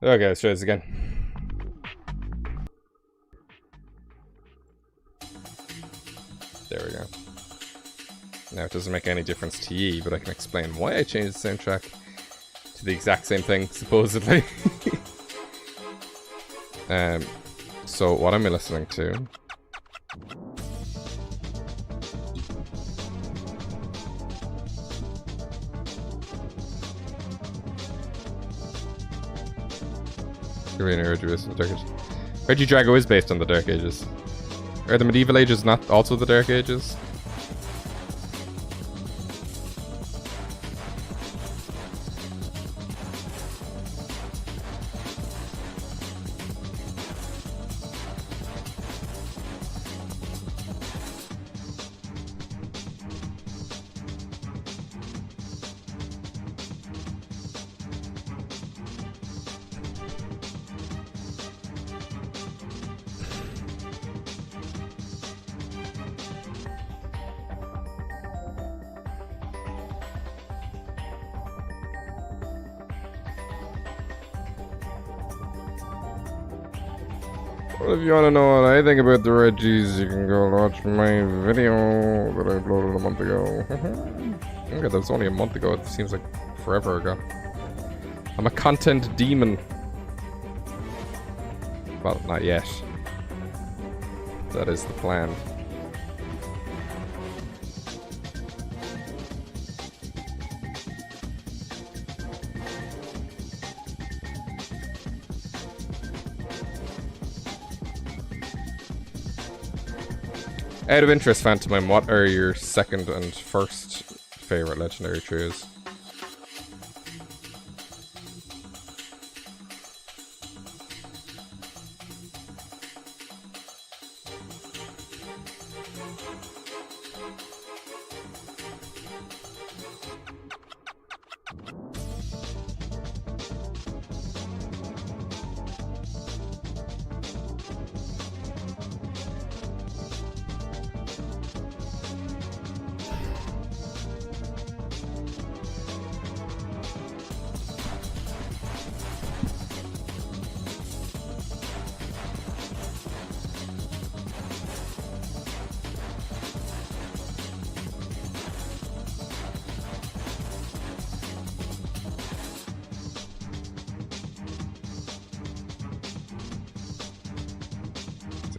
Okay, let's try this again. There we go. Now it doesn't make any difference to ye, but I can explain why I changed the soundtrack to the exact same thing, supposedly. So what am I listening to? Reggie Drago is based on the Dark Ages. Are the medieval ages not also the Dark Ages? Well, if you want to know what I think about the Reggies, you can go watch my video that I uploaded a month ago. Okay, that was only a month ago. It seems like forever ago. I'm a content demon. Well, not yet. That is the plan. Out of interest, Phantom, what are your second and first favorite legendary trios?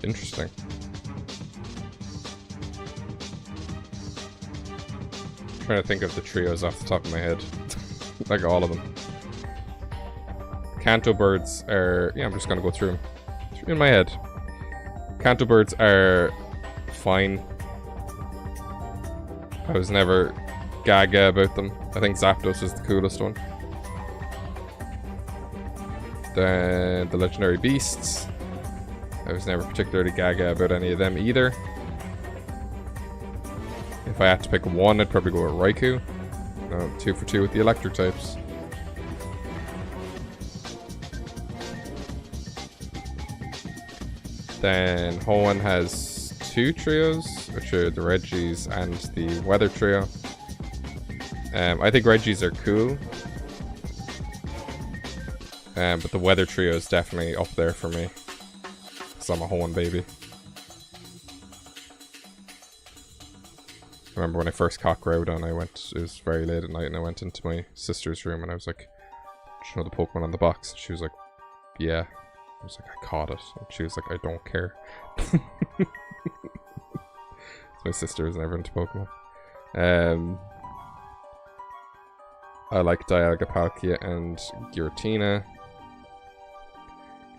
Interesting. I'm trying to think of the trios off the top of my head. Like all of them. Canto birds are... Yeah, I'm just gonna go through them. In my head. Canto birds are fine. I was never gaga about them. I think Zapdos is the coolest one. Then the legendary beasts. I was never particularly gaga about any of them either. If I had to pick one, I'd probably go with Raikou. 2 for 2 with the electric types. Then Hoenn has 2 trios, which are the Regis and the Weather trio. I think Regis are cool. But the Weather trio is definitely up there for me. I'm a Hoenn baby. I remember when I first caught Groudon, it was very late at night and I went into my sister's room and I was like, "Do you know the Pokemon on the box?" And she was like, "Yeah." I was like, "I caught it." And she was like, "I don't care." My sister was never into Pokemon. I like Dialga, Palkia and Giratina.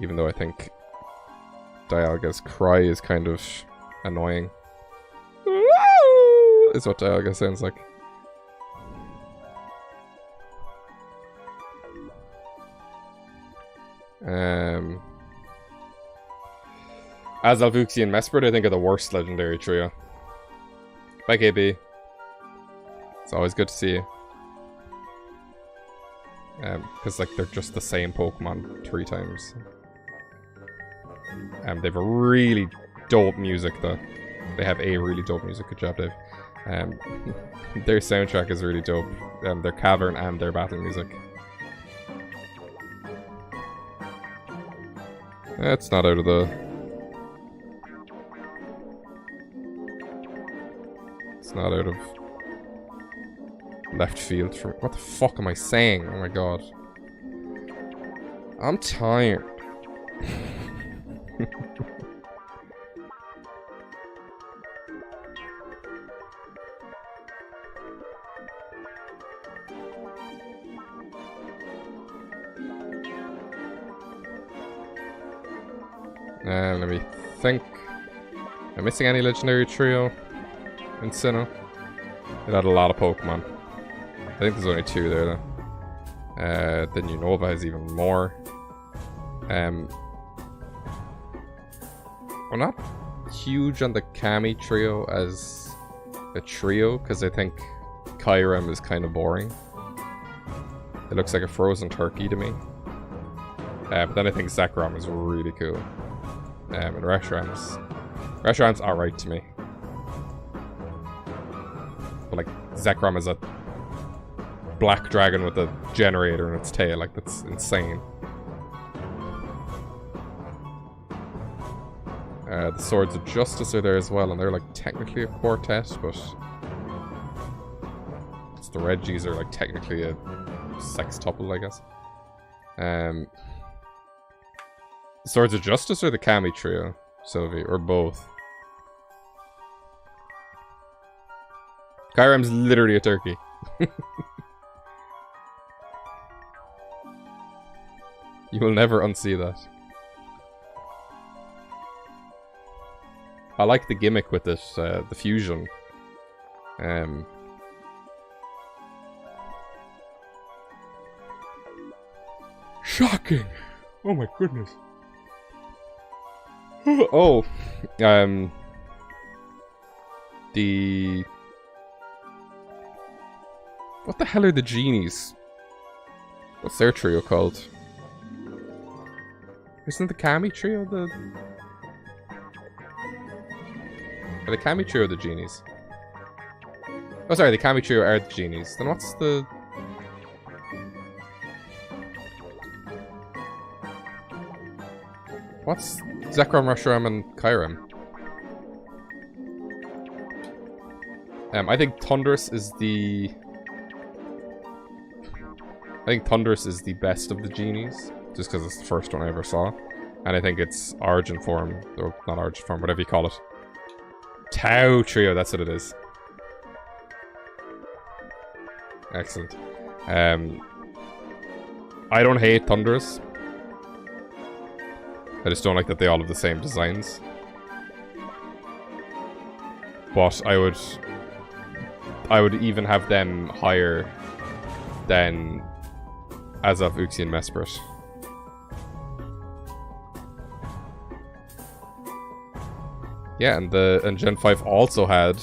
Even though I think Dialga's cry is kind of annoying. Is what Dialga sounds like. As Alvuxi and Mesprit, I think are the worst legendary trio. Bye, KB. It's always good to see you. Because like they're just the same Pokemon 3 times. They have a really dope music though. They have a really dope music. Good job, Dave. Their soundtrack is really dope. Their cavern and their battle music. It's not out of the... It's not out of left field for... What the fuck am I saying? Oh my god. I'm tired. Let me think. Am I missing any legendary trio in Sinnoh? It had a lot of Pokemon. I think there's only 2 there though. Then Unova has even more. I'm not huge on the Kami trio as a trio because I think Kyurem is kind of boring. It looks like a frozen turkey to me. But then I think Zekrom is really cool. And Reshiram's alright to me. But like, Zekrom is a black dragon with a generator in its tail, like that's insane. The Swords of Justice are there as well, and they're like technically a quartet, but it's the Regis are like technically a sextuple, I guess. Swords of Justice or the Kami trio, Sylvie, or both? Kyram's literally a turkey. You will never unsee that. I like the gimmick with it, the fusion. Shocking! Oh my goodness. Oh, the... What the hell are the genies? What's their trio called? Isn't the Kami trio the... Are the Kami trio the genies? Oh, sorry, the Kami trio are the genies. Then what's the... What's Zekrom, Reshiram, and Kyram? I think Thunderous is the... I think Thunderous is the best of the genies, just because it's the first one I ever saw. And I think it's Origin form, or not Origin form, whatever you call it. Tau trio, that's what it is. Excellent. I don't hate Thunderous. I just don't like that they all have the same designs. But I would even have them higher than Azov, Uxie, and Mesprit. Yeah, and Gen 5 also had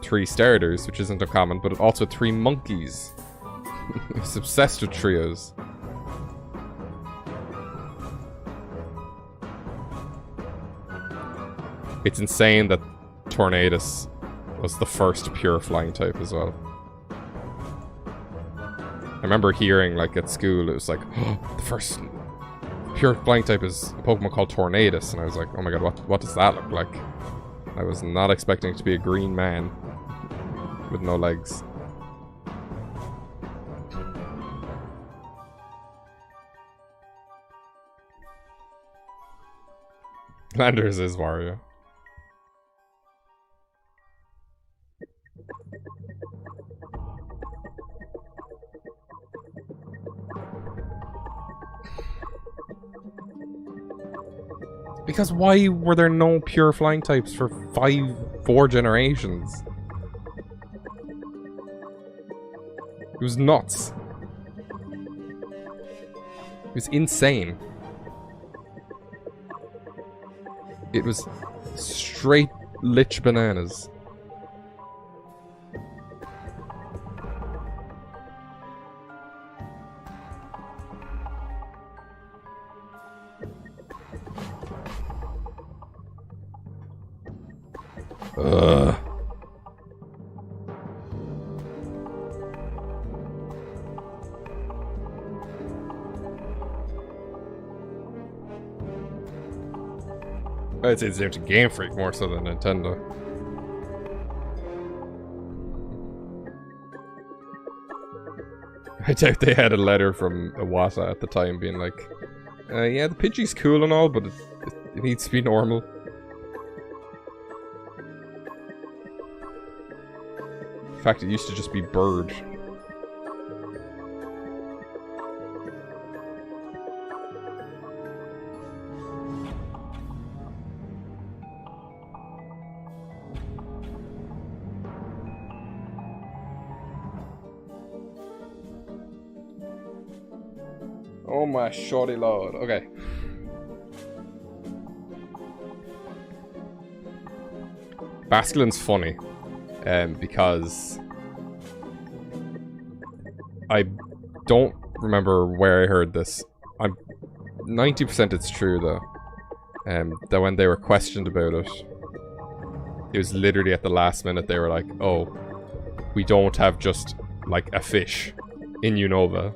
3 starters, which isn't uncommon, but it also had 3 monkeys. It's obsessed with trios. It's insane that Tornadus was the first pure flying type as well. I remember hearing, like, at school, it was like, oh, the first pure flying type is a Pokemon called Tornadus, and I was like, oh my god, what does that look like? I was not expecting it to be a green man with no legs. Landers is Wario. Because why were there no pure flying types for 4 generations? It was nuts. It was insane. It was straight lich bananas. Ugh. I'd say it's down to Game Freak more so than Nintendo. I doubt they had a letter from Iwata at the time being like, yeah, the Pidgey's cool and all, but it needs to be normal. In fact, it used to just be bird. Oh my shorty lord. Okay. Basculin's funny. Because I don't remember where I heard this. I'm 90% it's true though. That when they were questioned about it, it was literally at the last minute they were like, "Oh, we don't have just like a fish in Unova."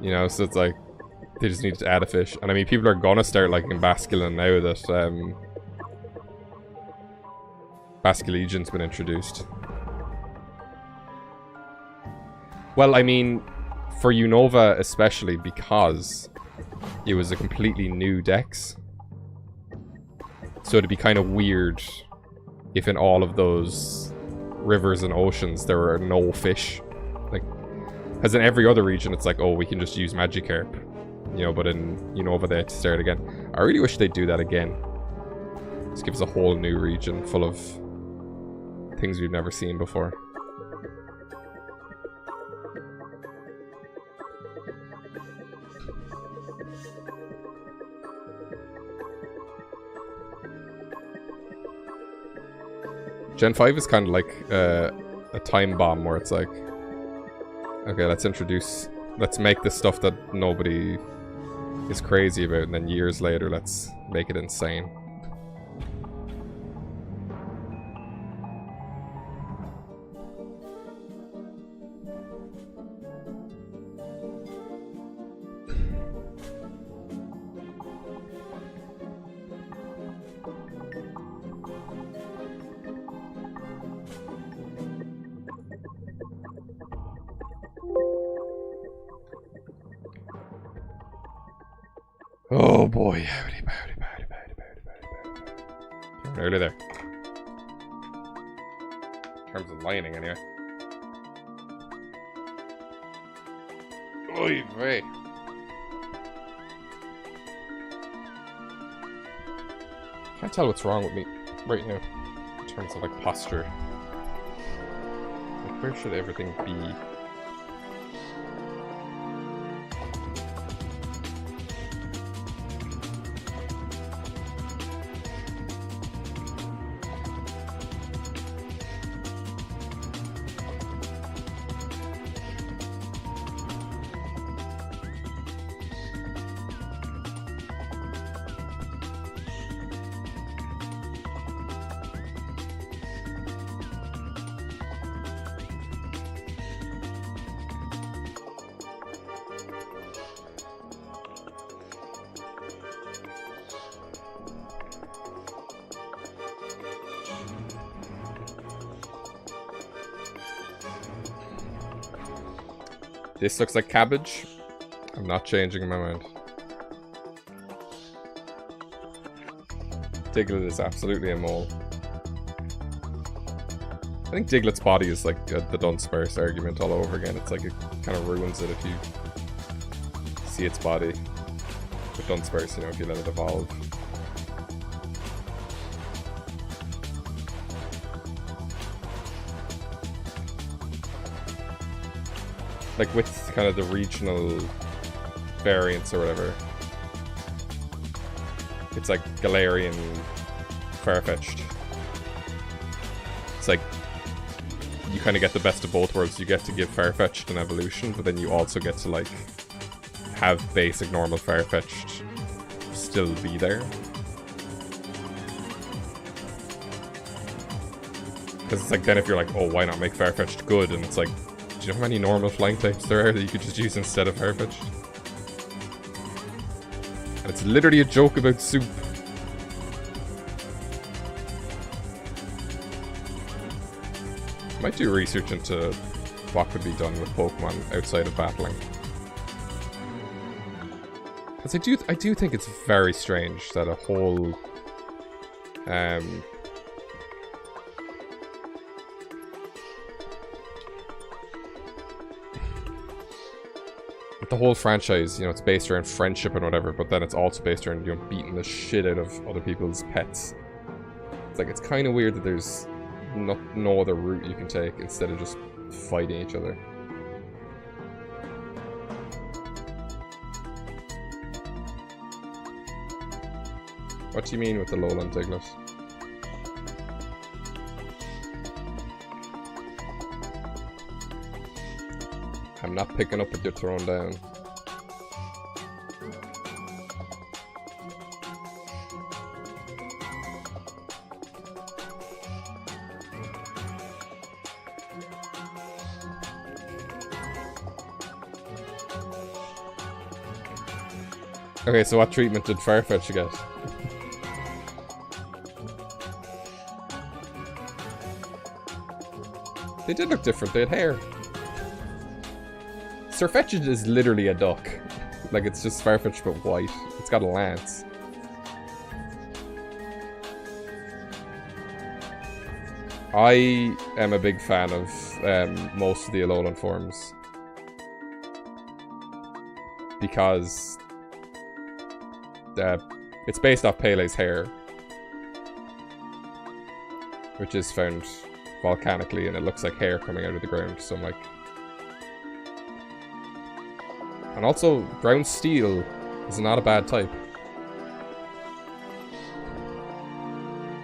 You know, so it's like they just needed to add a fish. And I mean, people are gonna start liking Basculin now that Basculegion's been introduced. Well, I mean, for Unova especially, because it was a completely new dex. So it'd be kind of weird if in all of those rivers and oceans there were no fish. Like, as in every other region, it's like, oh, we can just use Magikarp. You know, but in Unova they had to start again. I really wish they'd do that again. Just give us a whole new region full of things we've never seen before. Gen 5 is kind of like a time bomb where it's like, okay, let's make the stuff that nobody is crazy about, and then years later, let's make it insane. Oh boy, howdy, howdy, howdy, howdy, howdy, howdy. Nearly there. In terms of lining, anyway. Oy vey. Can't tell what's wrong with me right now in terms of like posture. Like, where should everything be? This looks like cabbage. I'm not changing my mind. Diglett is absolutely a mole. I think Diglett's body is like the Dunsparce argument all over again. It's like it kind of ruins it if you see its body. With Dunsparce, you know, if you let it evolve. Like with kind of the regional variants or whatever. It's like Galarian Farfetch'd. It's like you kind of get the best of both worlds. You get to give Farfetch'd an evolution, but then you also get to like have basic normal Farfetch'd still be there. Because it's like then if you're like, oh, why not make Farfetch'd good? And it's like, do you know how many normal flying types there are that you could just use instead of Farfetch'd? And it's literally a joke about soup. Might do research into what could be done with Pokemon outside of battling. Because I do think it's very strange that a whole the whole franchise, you know, it's based around friendship and whatever, but then it's also based around, you know, beating the shit out of other people's pets. It's like, it's kind of weird that there's no other route you can take instead of just fighting each other. What do you mean with the Lowland Diglett? I'm not picking up what you're throwing down. Okay, so what treatment did Farfetch'd get? They did look different, they had hair. Sirfetch'd is literally a duck. Like, it's just Farfetch'd but white. It's got a lance. I am a big fan of most of the Alolan forms. Because it's based off Pele's hair. Which is found volcanically, and it looks like hair coming out of the ground, so I'm like... And also, ground steel is not a bad type.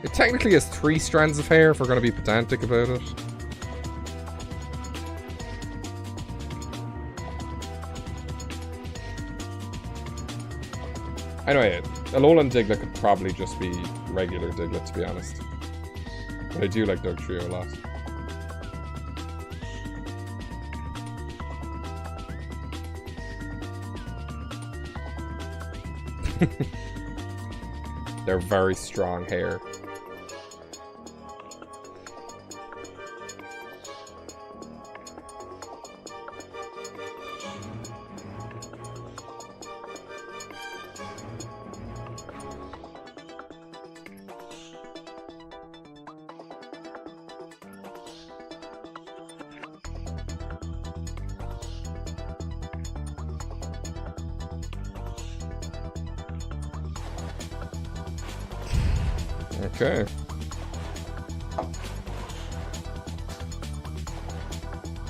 It technically has 3 strands of hair, if we're going to be pedantic about it. Anyway, Alolan Diglett could probably just be regular Diglett, to be honest. But I do like Dugtrio a lot. They're very strong hair. Okay.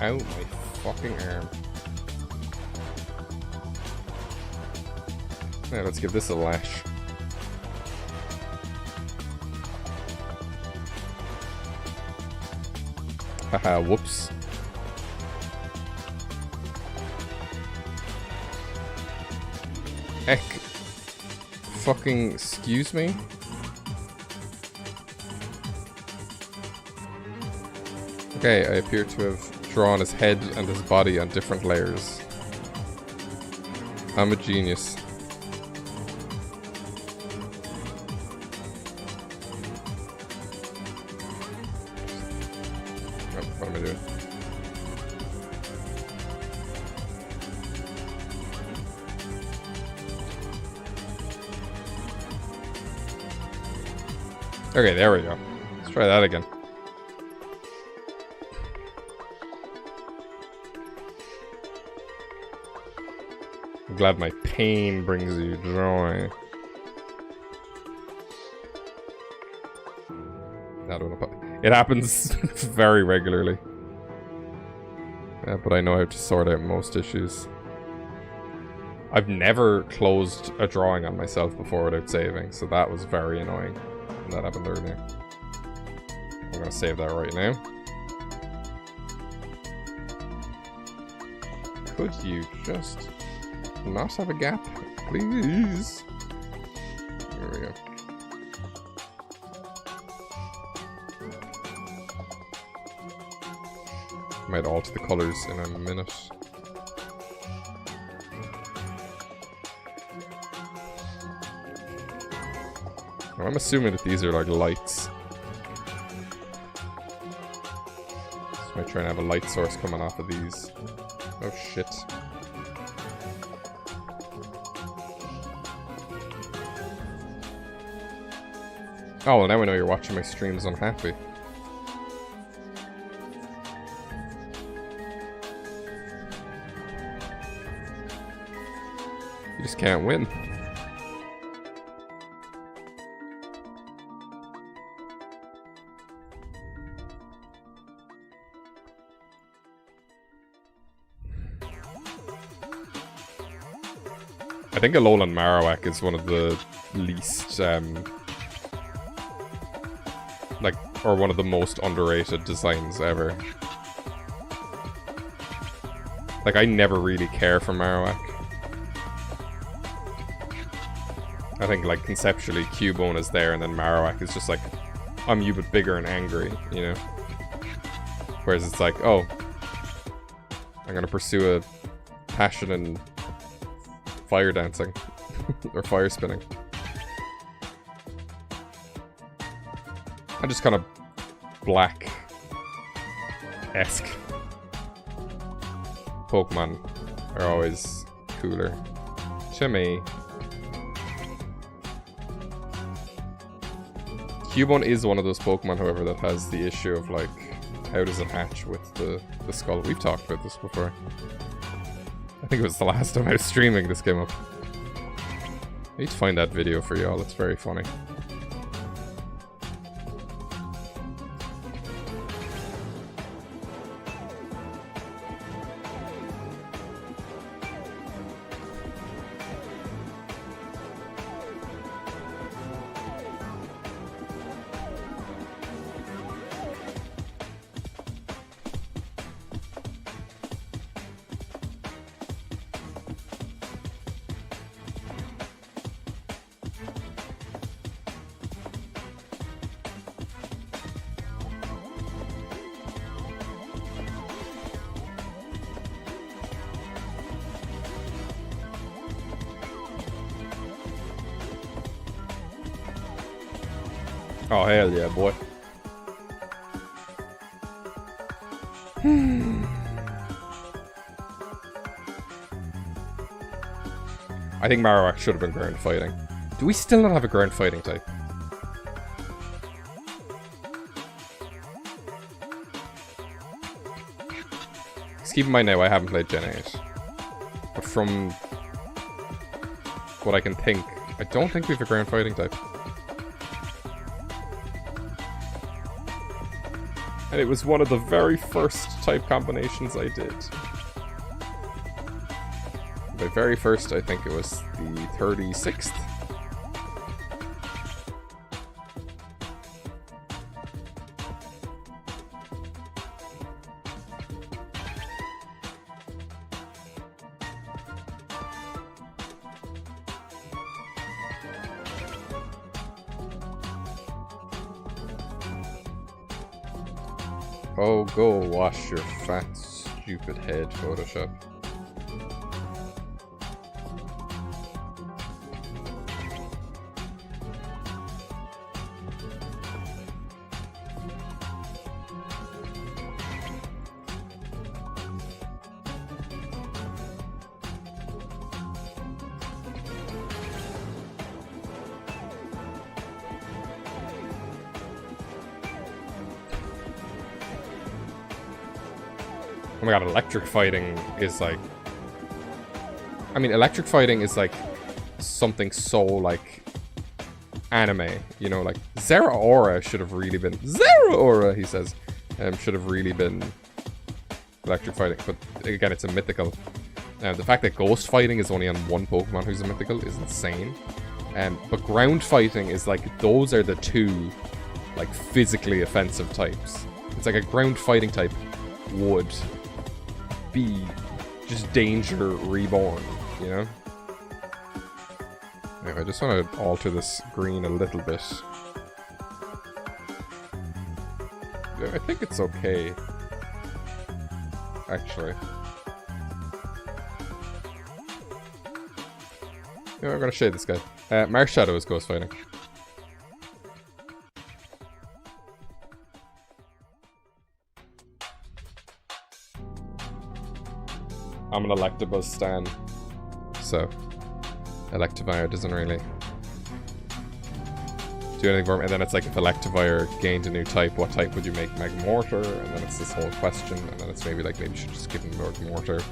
Ow, my fucking arm. Yeah, let's give this a lash. Haha, whoops. Heck. Fucking excuse me? Okay, I appear to have drawn his head and his body on different layers. I'm a genius. Oh, what am I doing? Okay, there we go. Let's try that again. I'm glad my pain brings you joy. It happens very regularly. But I know how to sort out most issues. I've never closed a drawing on myself before without saving, so that was very annoying when that happened earlier. I'm gonna save that right now. Could you just not have a gap, please? There we go. Might alter the colors in a minute. Well, I'm assuming that these are like lights. Just might try and have a light source coming off of these. Oh shit. Oh, well now I know you're watching my streams unhappy. You just can't win. I think Alolan Marowak is one of the least, or one of the most underrated designs ever. Like, I never really care for Marowak. I think, like, conceptually, Cubone is there, and then Marowak is just like, I'm you but bigger and angry, you know? Whereas it's like, oh, I'm gonna pursue a passion in fire dancing. Or fire spinning. I'm just kind of black-esque Pokemon are always cooler. To me. Cubone is one of those Pokemon, however, that has the issue of, like, how does it hatch with the skull? We've talked about this before. I think it was the last time I was streaming this came up. I need to find that video for y'all, it's very funny. Oh, hell yeah, boy. I think Marowak should have been ground fighting. Do we still not have a ground fighting type? Just keep in mind now, I haven't played Gen 8. But from what I can think, I don't think we have a ground fighting type. And it was one of the very first type combinations I did. By very first, I think it was the 36th. Oh, go wash your fat, stupid head, Photoshop. Oh my god, electric fighting is like... I mean, electric fighting is like something so like anime, you know, like Zeraora should have really been... Zeraora, he says, should have really been electric fighting, but again, it's a mythical. The fact that ghost fighting is only on one Pokemon who's a mythical is insane. But ground fighting is like, those are the two like physically offensive types. It's like a ground fighting type would be just danger reborn, you know? Anyway, I just want to alter this green a little bit. Yeah, I think it's okay, actually. Yeah, I'm gonna shade this guy. Marshadow is ghost fighting. I'm an Electabuzz stan, so Electivire doesn't really do anything for me. And then it's like, if Electivire gained a new type, what type would you make Magmortar? And then it's this whole question, and then it's maybe like, maybe you should just give him Magmortar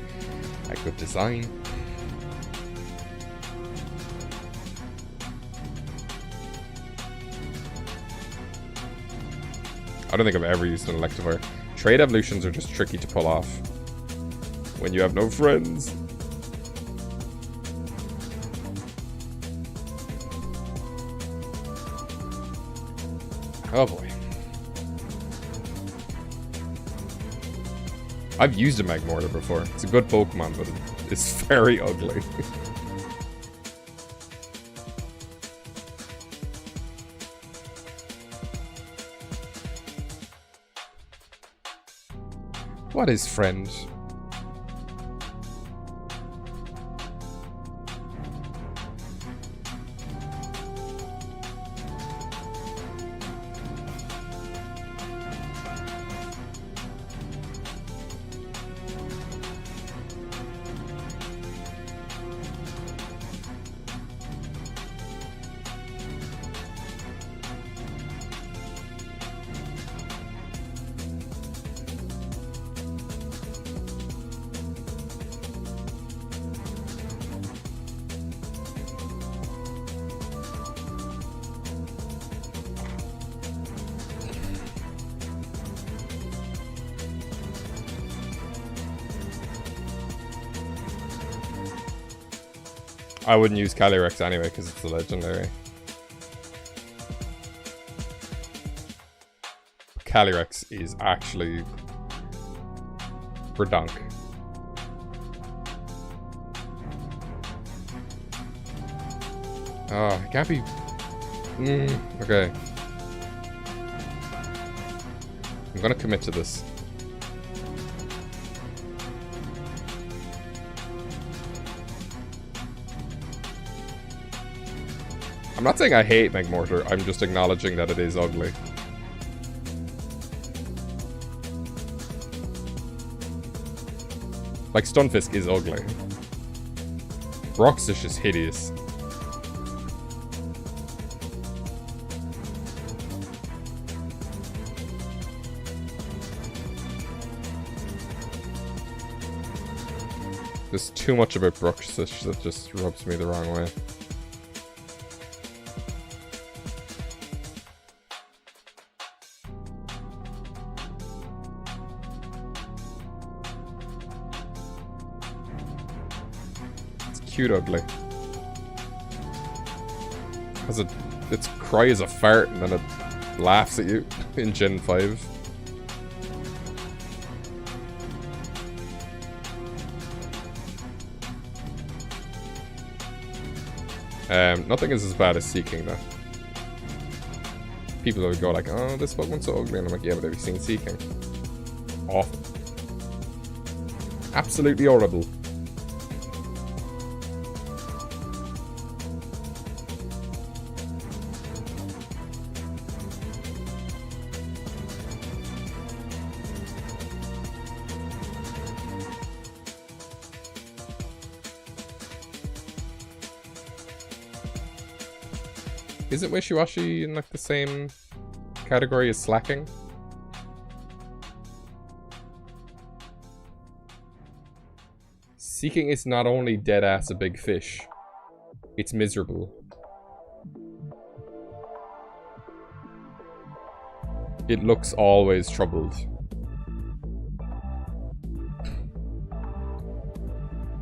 a good design. I don't think I've ever used an Electivire. Trade evolutions are just tricky to pull off when you have no friends. Oh boy. I've used a Magmortar before. It's a good Pokemon, but it's very ugly. What is friend? I wouldn't use Calyrex anyway because it's a legendary. Calyrex is actually redonk. Oh, it can't be. Okay. I'm gonna commit to this. I'm not saying I hate Megmortar, I'm just acknowledging that it is ugly. Like, Stunfisk is ugly. Rockfish is hideous. There's too much about Brookfish that just rubs me the wrong way. It's cute ugly. Has its cry is a fart and then it laughs at you in Gen 5. Nothing is as bad as Seeking, though. People would go like, oh, this Pokemon's so ugly, and I'm like, yeah, but have you seen Seeking? Awful. Absolutely horrible. Isn't Wishiwashi in like the same category as Slacking? Seeking is not only dead ass a big fish, it's miserable. It looks always troubled.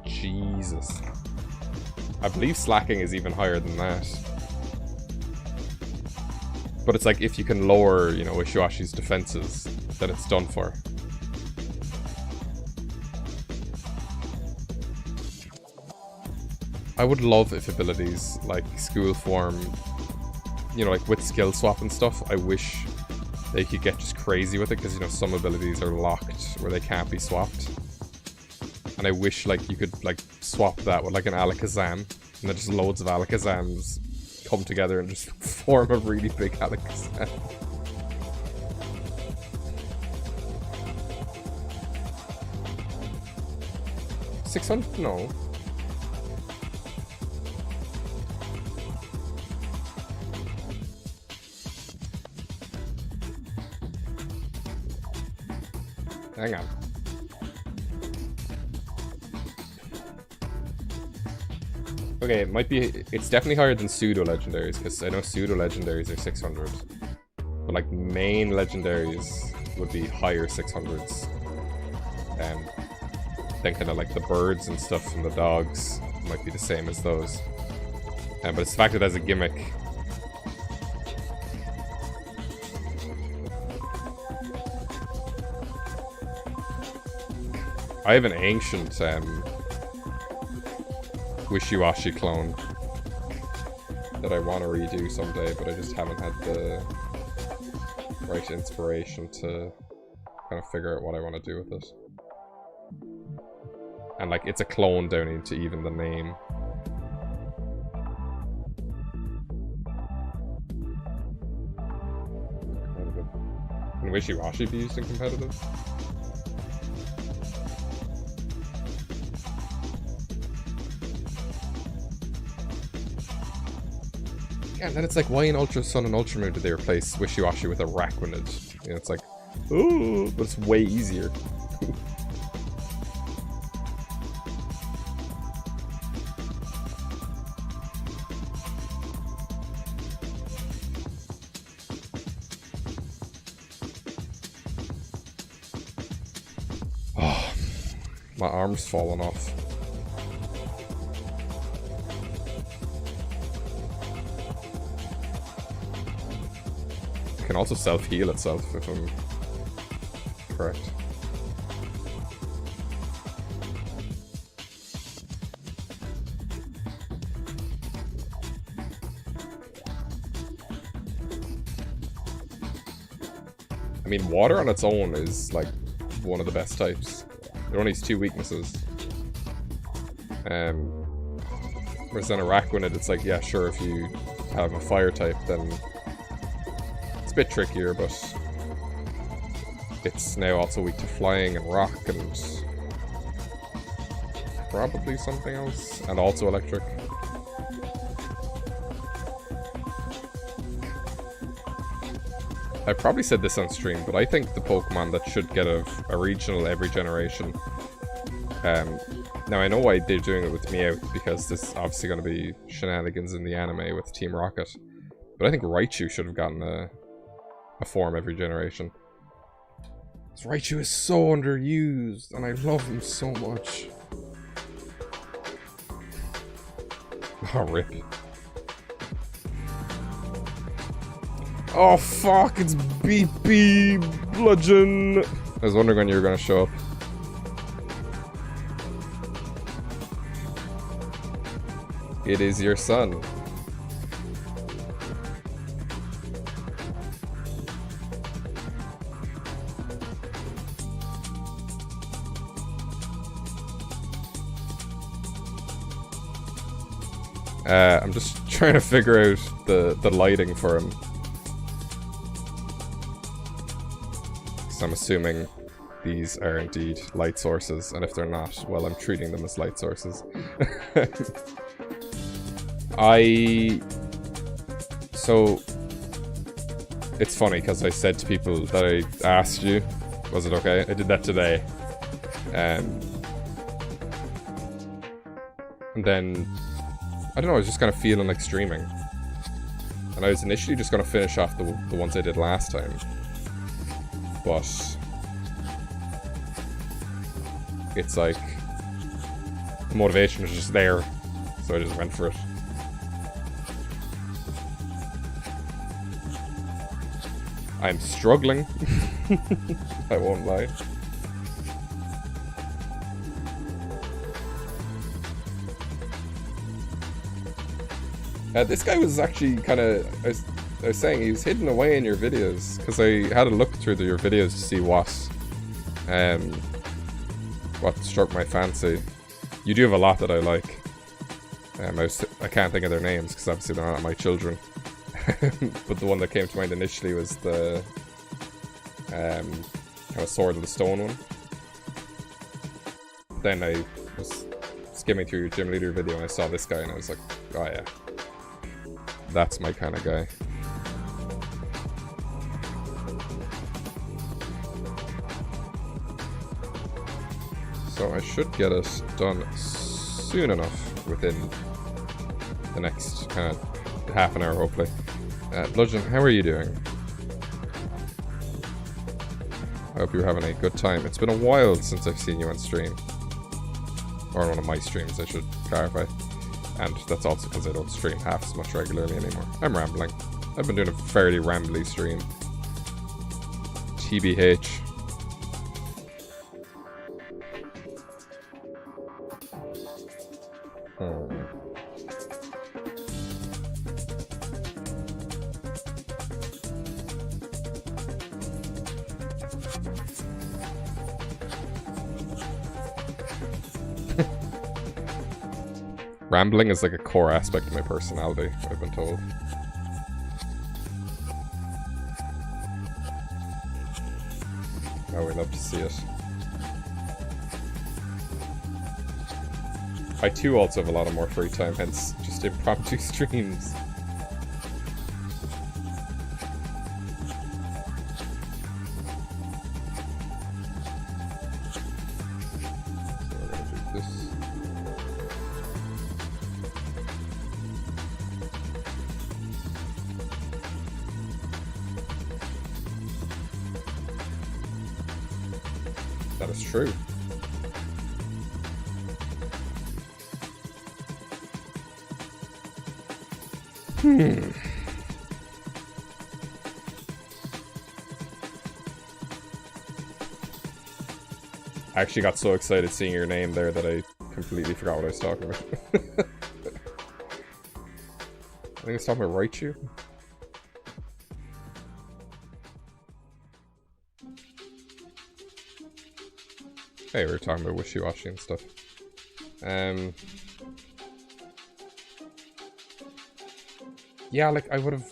Jesus. I believe Slacking is even higher than that. But it's like if you can lower, you know, Wishiwashi's defenses, then it's done for. I would love if abilities like School Form, you know, like with skill swap and stuff, I wish they could get just crazy with it, because, you know, some abilities are locked where they can't be swapped. And I wish, like, you could, like, swap that with, like, an Alakazam, and then just loads of Alakazams come together and just form a really big Alakazam. $600? No. Hang on. Okay, it might be. It's definitely higher than pseudo legendaries, because I know pseudo legendaries are 600, but like main legendaries would be higher 600s. Then kind of like the birds and stuff and the dogs might be the same as those. But it's the fact that it has a gimmick. I have an ancient Wishiwashi clone that I want to redo someday, but I just haven't had the right inspiration to kind of figure out what I want to do with it. And like, it's a clone down into even the name. Can Wishiwashi be used in competitive? Yeah, and then it's like, why in Ultra Sun and Ultra Moon did they replace Wishiwashi with a Araquanid? You know, it's like, ooh, but it's way easier. Oh, my arm's falling off. can also self-heal itself, if I'm correct. I mean, water on its own is, like, one of the best types. It only has 2 weaknesses. Whereas then a Rakwanid, it's like, yeah, sure, if you have a fire type, then it's a bit trickier, but it's now also weak to flying and rock and probably something else, and also electric. I probably said this on stream, but I think the Pokemon that should get a regional every generation. Now I know why they're doing it with Meowth, because there's obviously going to be shenanigans in the anime with Team Rocket. But I think Raichu should have gotten a form every generation. Because Raichu is so underused, and I love him so much. Oh, rip. Oh fuck, it's BP Bludgeon! I was wondering when you were gonna show up. It is your son. I'm just trying to figure out the lighting for him. So I'm assuming these are indeed light sources, and if they're not, well, I'm treating them as light sources. So, it's funny, because I said to people that I asked you, was it okay? I did that today. And then, I don't know, I was just kind of feeling like streaming. And I was initially just going to finish off the ones I did last time. But it's like the motivation was just there, so I just went for it. I'm struggling. I won't lie. This guy was actually kind of, I was saying, he was hidden away in your videos, because I had a look through your videos to see what struck my fancy. You do have a lot that I like. I can't think of their names, because obviously they're not my children. But the one that came to mind initially was the kind of Sword of the Stone one. Then I was skimming through your gym leader video and I saw this guy and I was like, oh yeah, that's my kind of guy. So I should get it done soon enough, within the next kind of half an hour hopefully. Bludgeon, how are you doing? I hope you're having a good time. It's been a while since I've seen you on stream. Or on one of my streams, I should clarify. And that's also because I don't stream half as much regularly anymore. I'm rambling. I've been doing a fairly rambly stream. TBH. Rambling is like a core aspect of my personality, I've been told. Oh, we love to see it. I too also have a lot of more free time, hence just impromptu streams. True. I actually got so excited seeing your name there that I completely forgot what I was talking about. I think I was talking about Raichu. Hey, we were talking about wishy-washy and stuff. Yeah, like, I would've...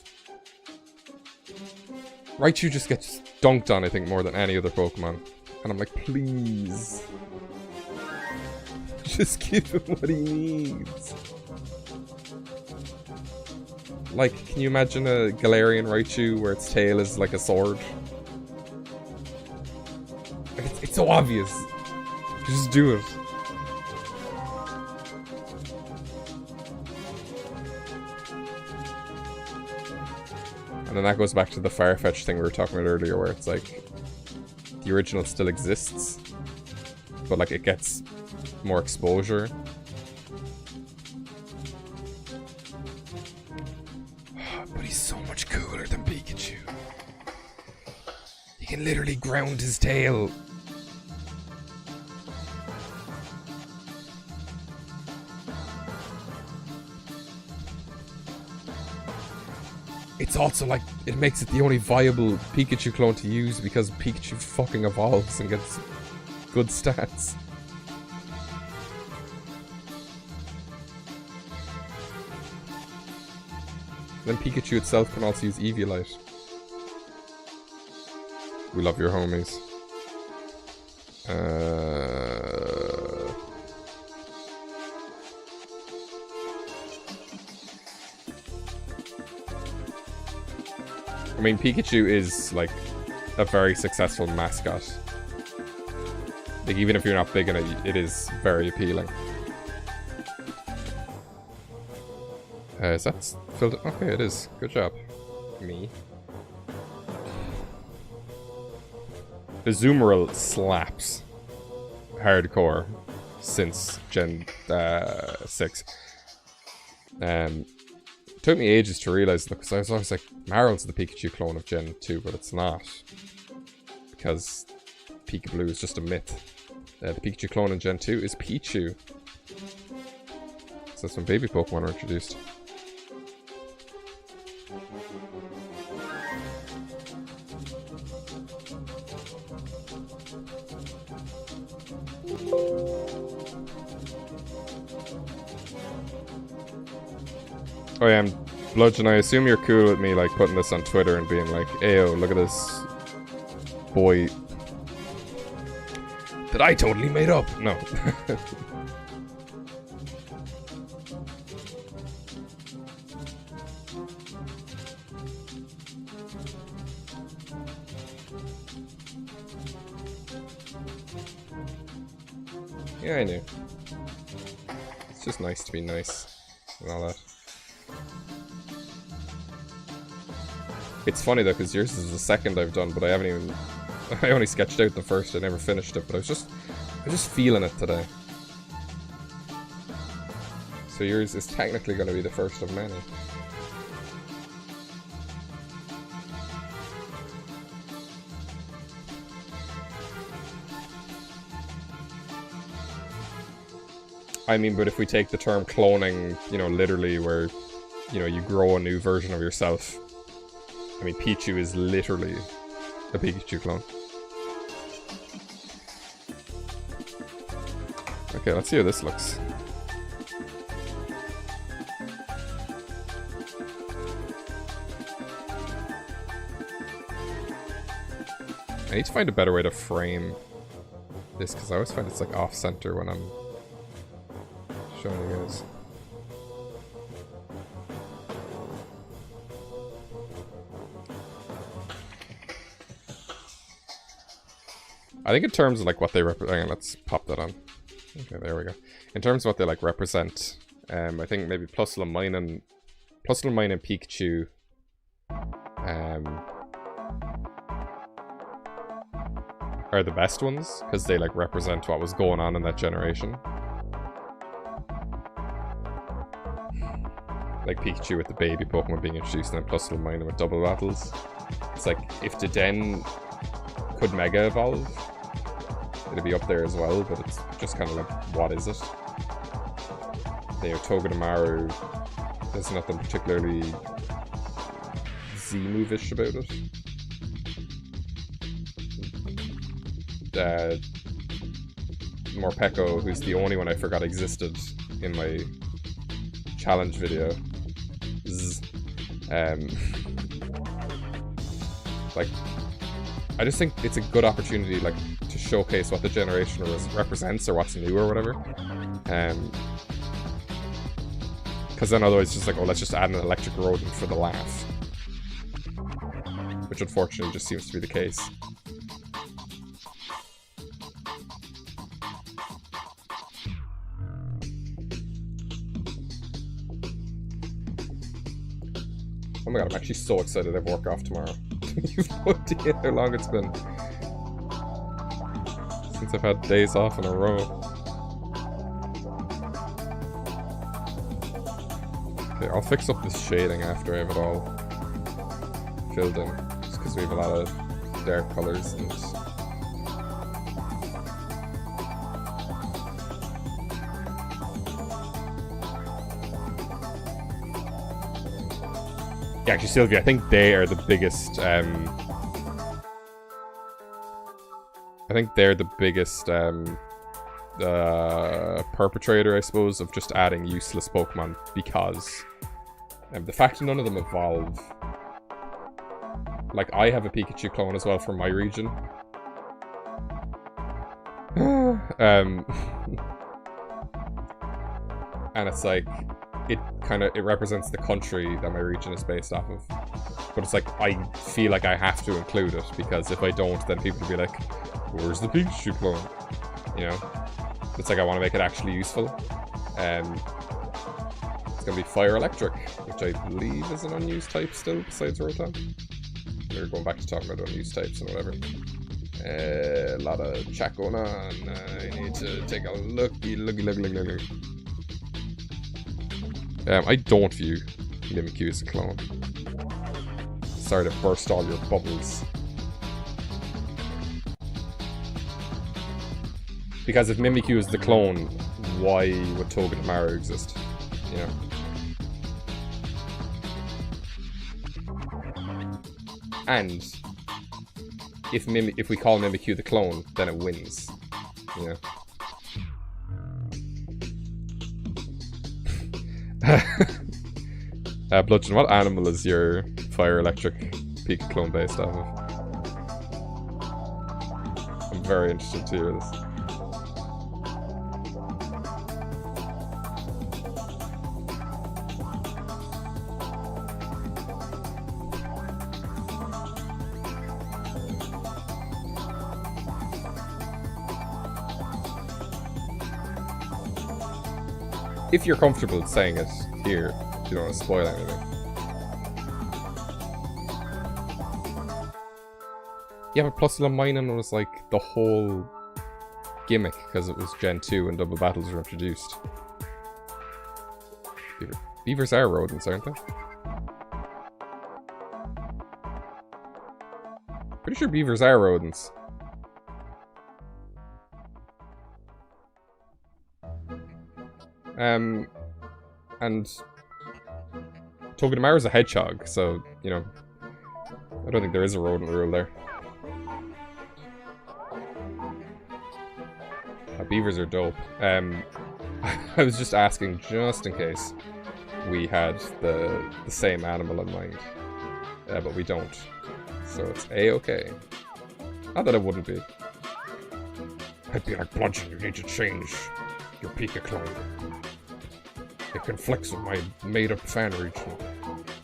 Raichu just gets dunked on, I think, more than any other Pokemon. And I'm like, please. Just give him what he needs. Like, can you imagine a Galarian Raichu where its tail is like a sword? Like, it's so obvious. Just do it. And then that goes back to the Farfetch thing we were talking about earlier, where it's like, the original still exists, but like it gets more exposure. But he's so much cooler than Pikachu. He can literally ground his tail. It's also like, it makes it the only viable Pikachu clone to use because Pikachu fucking evolves and gets good stats. Then Pikachu itself can also use Eviolite. We love your homies. I mean, Pikachu is, like, a very successful mascot. Like, even if you're not big in it, it is very appealing. Is that filled? Okay, it is. Good job. Me. The Azumarill slaps hardcore since Gen 6. It took me ages to realize, because I was always like, Maryl's the Pikachu clone of Gen 2, but it's not. Because Pikablue is just a myth. The Pikachu clone in Gen 2 is Pichu. So that's when baby Pokemon are introduced. Oh yeah, Bludgeon, I assume you're cool with me, like, putting this on Twitter and being like, ayo, look at this boy that I totally made up. No. Yeah, I knew. It's just nice to be nice and all that. It's funny though, because yours is the second I've done, but I haven't even... I only sketched out the first, I never finished it, but I was just feeling it today. So yours is technically going to be the first of many. I mean, but if we take the term cloning, you know, literally where, you know, you grow a new version of yourself. I mean, Pichu is literally a Pikachu clone. Okay, let's see how this looks. I need to find a better way to frame this, because I always find it's like off-center when I'm showing you guys. I think in terms of like what they represent, let's pop that on. Okay, there we go. In terms of what they like represent, I think maybe Plusle and Pikachu, are the best ones because they like represent what was going on in that generation. Like Pikachu with the baby Pokemon being introduced, and then Plusle with double battles. It's like if the Den could Mega Evolve, to be up there as well, but it's just kind of like, what is it? You know, Togedemaru, there's nothing particularly Z-move-ish about it. Morpeko, who's the only one I forgot existed in my challenge video. Like, I just think it's a good opportunity, like, to showcase what the generation represents or what's new or whatever. Because then otherwise it's just like, oh, let's just add an electric rodent for the laugh. Which unfortunately just seems to be the case. Oh my god, I'm actually so excited I have work off tomorrow. You've no idea how long it's been since I've had days off in a row. Okay, I'll fix up this shading after I have it all filled in, just because we have a lot of dark colours and... Yeah, actually, Sylvia, I think they are the biggest, I think they're the biggest, perpetrator, I suppose, of just adding useless Pokemon, because the fact none of them evolve. Like, I have a Pikachu clone as well from my region. And it's like, it represents the country that my region is based off of. But it's like, I feel like I have to include it, because if I don't, then people will be like, where's the Pikachu clone? You know? It's like, I want to make it actually useful. It's going to be Fire Electric, which I believe is an unused type still, besides Rotom. We're going back to talking about unused types and whatever. A lot of chat going on. I need to take a looky. I don't view Mimikyu as a clone. Sorry to burst all your bubbles. Because if Mimikyu is the clone, why would Togedemaru exist? You know? And if we call Mimikyu the clone, then it wins. You know? Bludgeon, what animal is your Fire Electric Pika clone based off of? I'm very interested to hear this. If you're comfortable saying it here, you don't want to spoil anything. Yeah, but Plus Mining was like the whole gimmick because it was Gen 2 and double battles were introduced. Beavers are rodents, aren't they? Pretty sure beavers are rodents. And Togedemaru is a hedgehog, so, you know, I don't think there is a rodent rule there. Beavers are dope. I was just asking, just in case we had the same animal in mind, but we don't. So it's A-okay. Not that it wouldn't be. I'd be like, Bludgeon, you need to change your Pika clone. It conflicts with my made-up fan region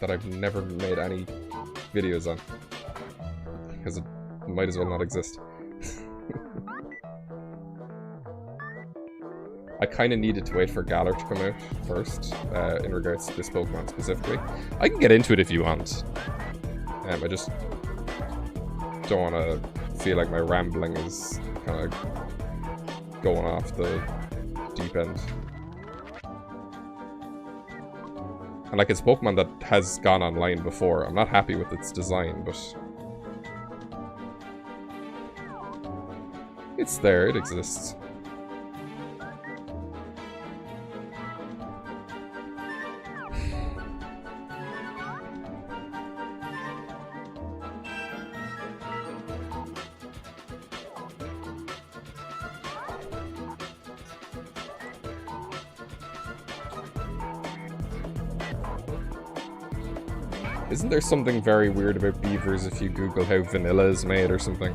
that I've never made any videos on. Because it might as well not exist. I kind of needed to wait for Galar to come out first, in regards to this Pokemon specifically. I can get into it if you want. I just don't want to feel like my rambling is kind of going off the deep end. And like, it's a Pokemon that has gone online before. I'm not happy with its design, but It's there, it exists. Isn't there something very weird about beavers if you Google how vanilla is made or something?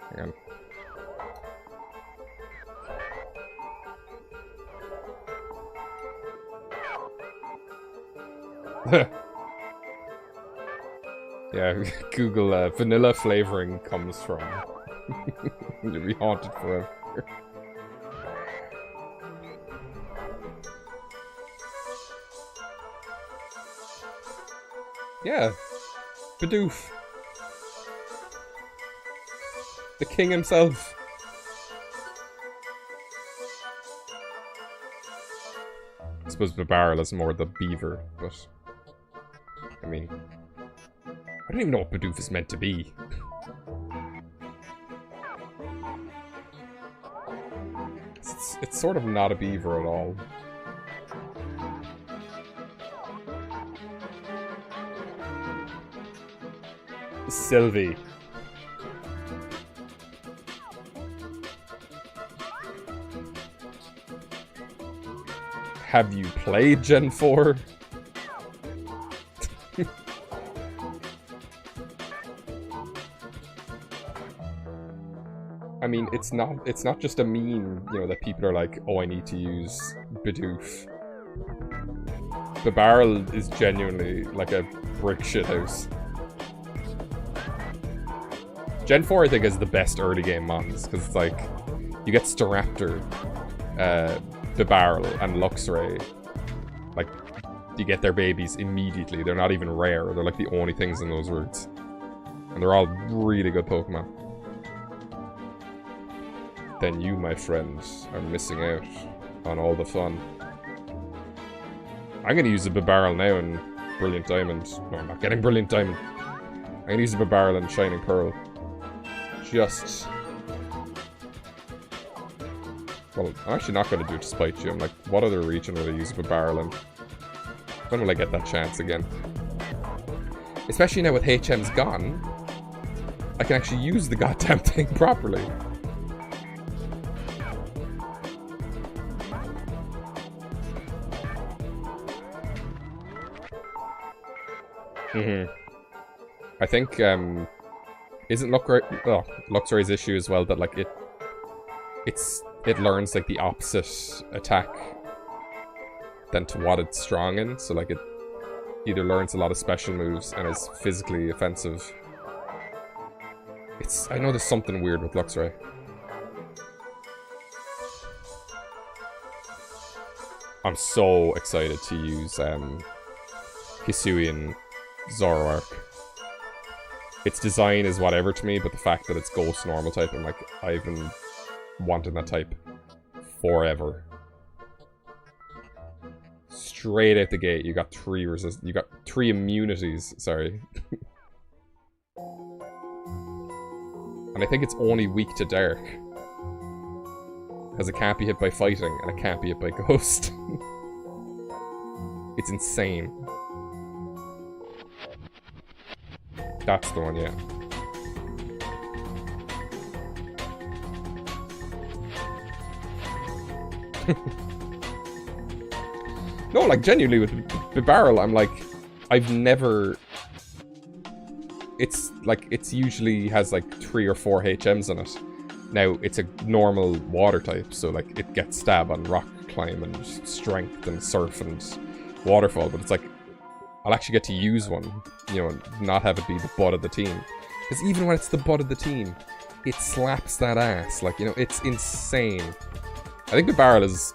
Hang on. Yeah, Google vanilla flavoring comes from. You'll be haunted forever. Yeah. Bidoof. The king himself. I suppose the barrel is more the beaver, but... I mean... I don't even know what Bidoof is meant to be. It's sort of not a beaver at all. Sylvie. Have you played Gen 4? I mean, it's not just a meme, you know, that people are like, oh, I need to use Bidoof. The barrel is genuinely like a brick shithouse. Gen 4, I think, is the best early game mons, because it's like, you get Staraptor, the barrel, and Luxray. Like, you get their babies immediately. They're not even rare. They're like the only things in those routes. And they're all really good Pokemon. Then you, my friends, are missing out on all the fun. I'm gonna use a Bibarel now in Brilliant Diamond. No, I'm not getting Brilliant Diamond. I'm gonna use a Bibarel in Shining Pearl. Just... Well, I'm actually not gonna do it to spite you. I'm like, what other region will I use a Bibarel in? When will I get that chance again? Especially now with HM's gone, I can actually use the goddamn thing properly. I think, isn't Luxray's issue as well that, like, it learns, like, the opposite attack than to what it's strong in, so, like, it either learns a lot of special moves and is physically offensive. I know there's something weird with Luxray. I'm so excited to use, Hisui and Zoroark. Its design is whatever to me, but the fact that it's Ghost normal type, I'm like, I've been wanting that type forever. Straight out the gate, you got three immunities, sorry. And I think it's only weak to Dark. Because it can't be hit by fighting, and it can't be hit by Ghost. It's insane. That's the one, yeah. No, like, genuinely, with Bibarel, I'm like, I've never... It's, like, it's usually has, like, 3 or 4 HMs in it. Now, it's a normal water type, so, like, it gets stab on rock climb and strength and surf and waterfall, but it's like, I'll actually get to use one, you know, and not have it be the butt of the team. Because even when it's the butt of the team, it slaps that ass. Like, you know, it's insane. I think Bibarel is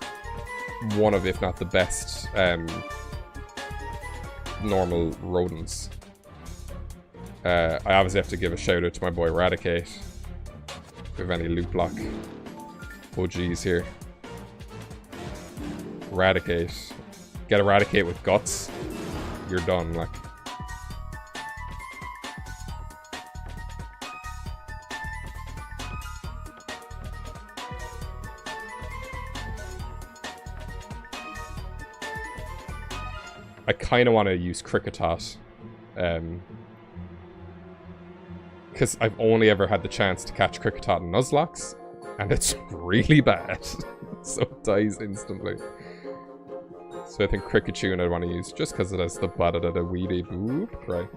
one of, if not the best, normal rodents. I obviously have to give a shout out to my boy Raticate. If we have any loot block OGs here. Raticate get Eradicate with Guts, you're done, like. I kind of want to use Kricketot, because I've only ever had the chance to catch Kricketot in Nuzlocke, and it's really bad, so it dies instantly. So I think Cricketune I'd want to use, just because it has the bada weedy boop, right?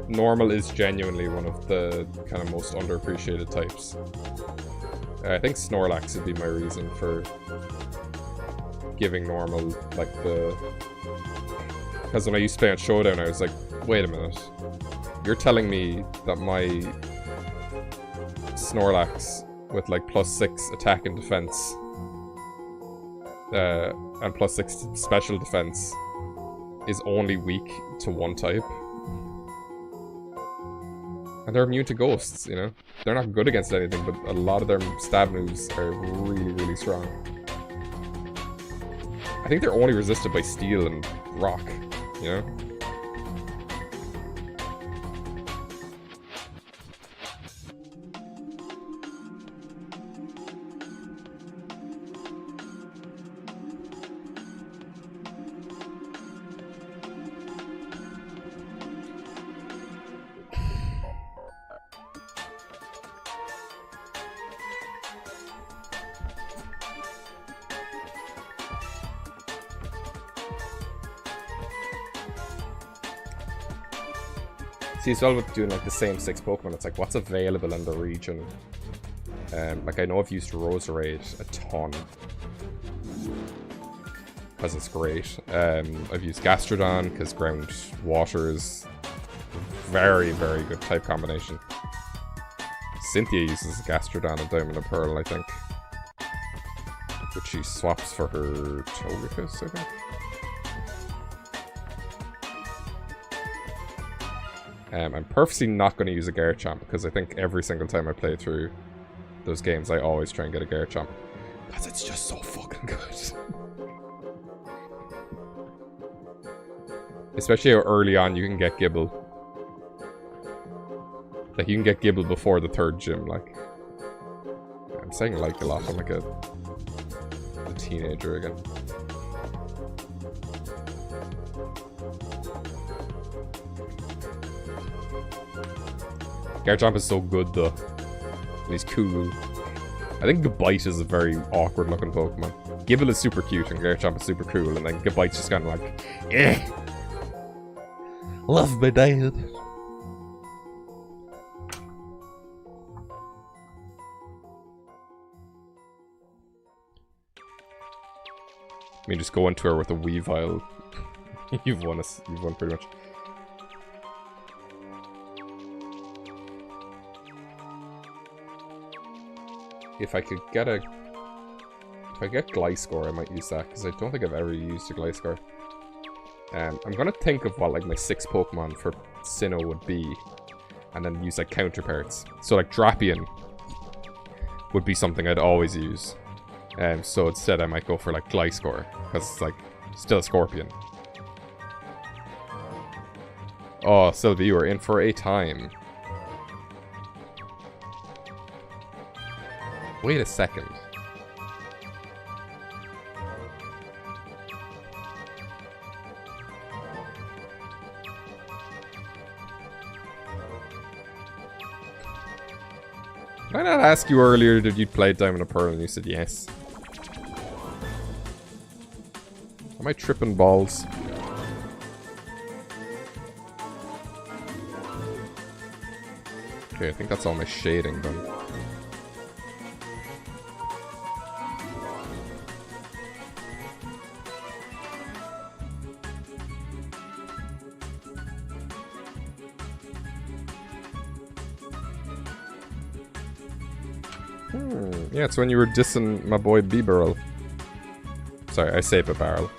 Normal is genuinely one of the kind of most underappreciated types. I think Snorlax would be my reason for giving normal, like, the... Because when I used to play on Showdown, I was like, wait a minute. You're telling me that my Snorlax with, like, +6 attack and defense and +6 special defense is only weak to one type? And they're immune to ghosts, you know? They're not good against anything, but a lot of their stab moves are really, really strong. I think they're only resisted by steel and rock, you know? See, as well with doing like the same 6 Pokemon, it's like what's available in the region. Like I know I've used Roserade a ton because it's great. I've used Gastrodon because ground water is very, very good type combination. Cynthia uses Gastrodon and Diamond and Pearl, I think, which she swaps for her Togekiss, I think. I'm purposely not going to use a Garchomp because I think every single time I play through those games, I always try and get a Garchomp because it's just so fucking good. Especially how early on you can get Gible. Like, you can get Gible before the 3rd gym, like. I'm saying like a lot, I'm like a teenager again. Garchomp is so good though. And he's cool. I think Gabite is a very awkward looking Pokemon. Gible is super cute and Garchomp is super cool, and then Gabite's just kind of like, eh. Love my dad. I mean, just go into her with a Weavile. You've won pretty much. If I get Gliscor, I might use that, because I don't think I've ever used a Gliscor. I'm gonna think of what like my 6 Pokemon for Sinnoh would be, and then use like counterparts. So like Drapion would be something I'd always use. So instead I might go for like Gliscor, because it's like still a Scorpion. Oh, Sylvie, you are in for a time. Wait a second. Did I not ask you earlier, did you play Diamond and Pearl, and you said yes? Am I tripping balls? Okay, I think that's all my shading done. Yeah, it's when you were dissing my boy B-Barrel. Sorry, I say B-Barrel.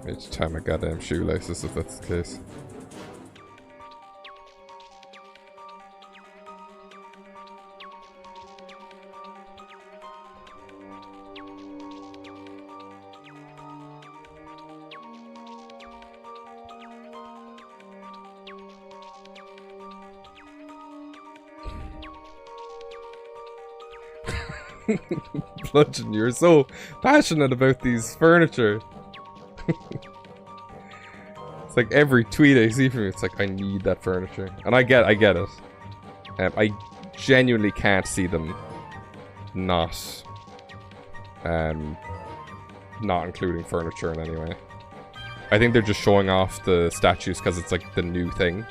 I need to tie my goddamn shoelaces if that's the case. Bludgeon, you're so passionate about these furniture. It's like every tweet I see from you, it's like, I need that furniture. And I get it. I genuinely can't see them not including furniture in any way. I think they're just showing off the statues because it's like the new thing.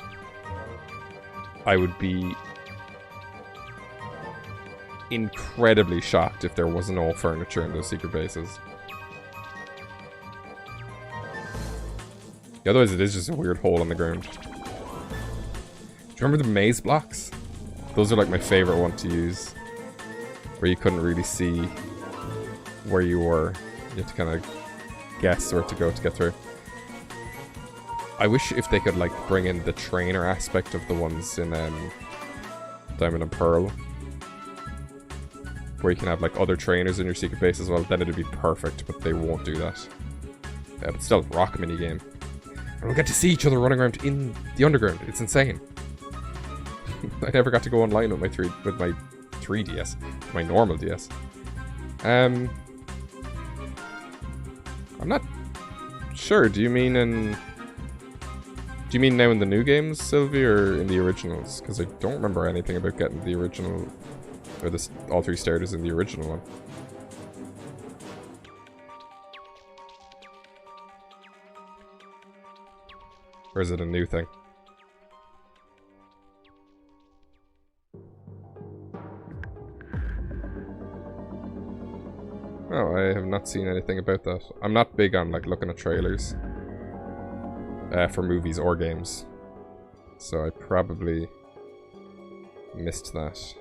I would be incredibly shocked if there was no furniture in those secret bases. Otherwise it is just a weird hole in the ground. Do you remember the maze blocks? Those are like my favorite one to use. Where you couldn't really see where you were. You had to kind of guess where to go to get through. I wish if they could like bring in the trainer aspect of the ones in Diamond and Pearl. Where you can have like other trainers in your secret base as well, then it'd be perfect, but they won't do that. But still, rock minigame. And we'll get to see each other running around in the underground. It's insane. I never got to go online with my 3DS, my normal DS. I'm not sure. Do you mean now in the new games, Sylvie, or in the originals? Because I don't remember anything about getting the original. Or all 3 starters in the original one. Or is it a new thing? Oh, I have not seen anything about that. I'm not big on like looking at trailers for movies or games. So I probably missed that.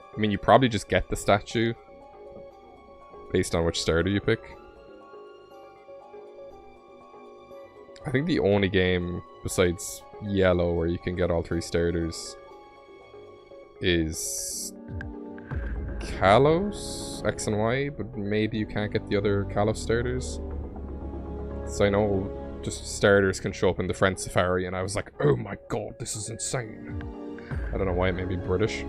I mean, you probably just get the statue based on which starter you pick. I think the only game besides Yellow where you can get all 3 starters is Kalos, X and Y, but maybe you can't get the other Kalos starters. So I know just starters can show up in the Friend Safari, and I was like, oh my god, this is insane. I don't know why, it made me British.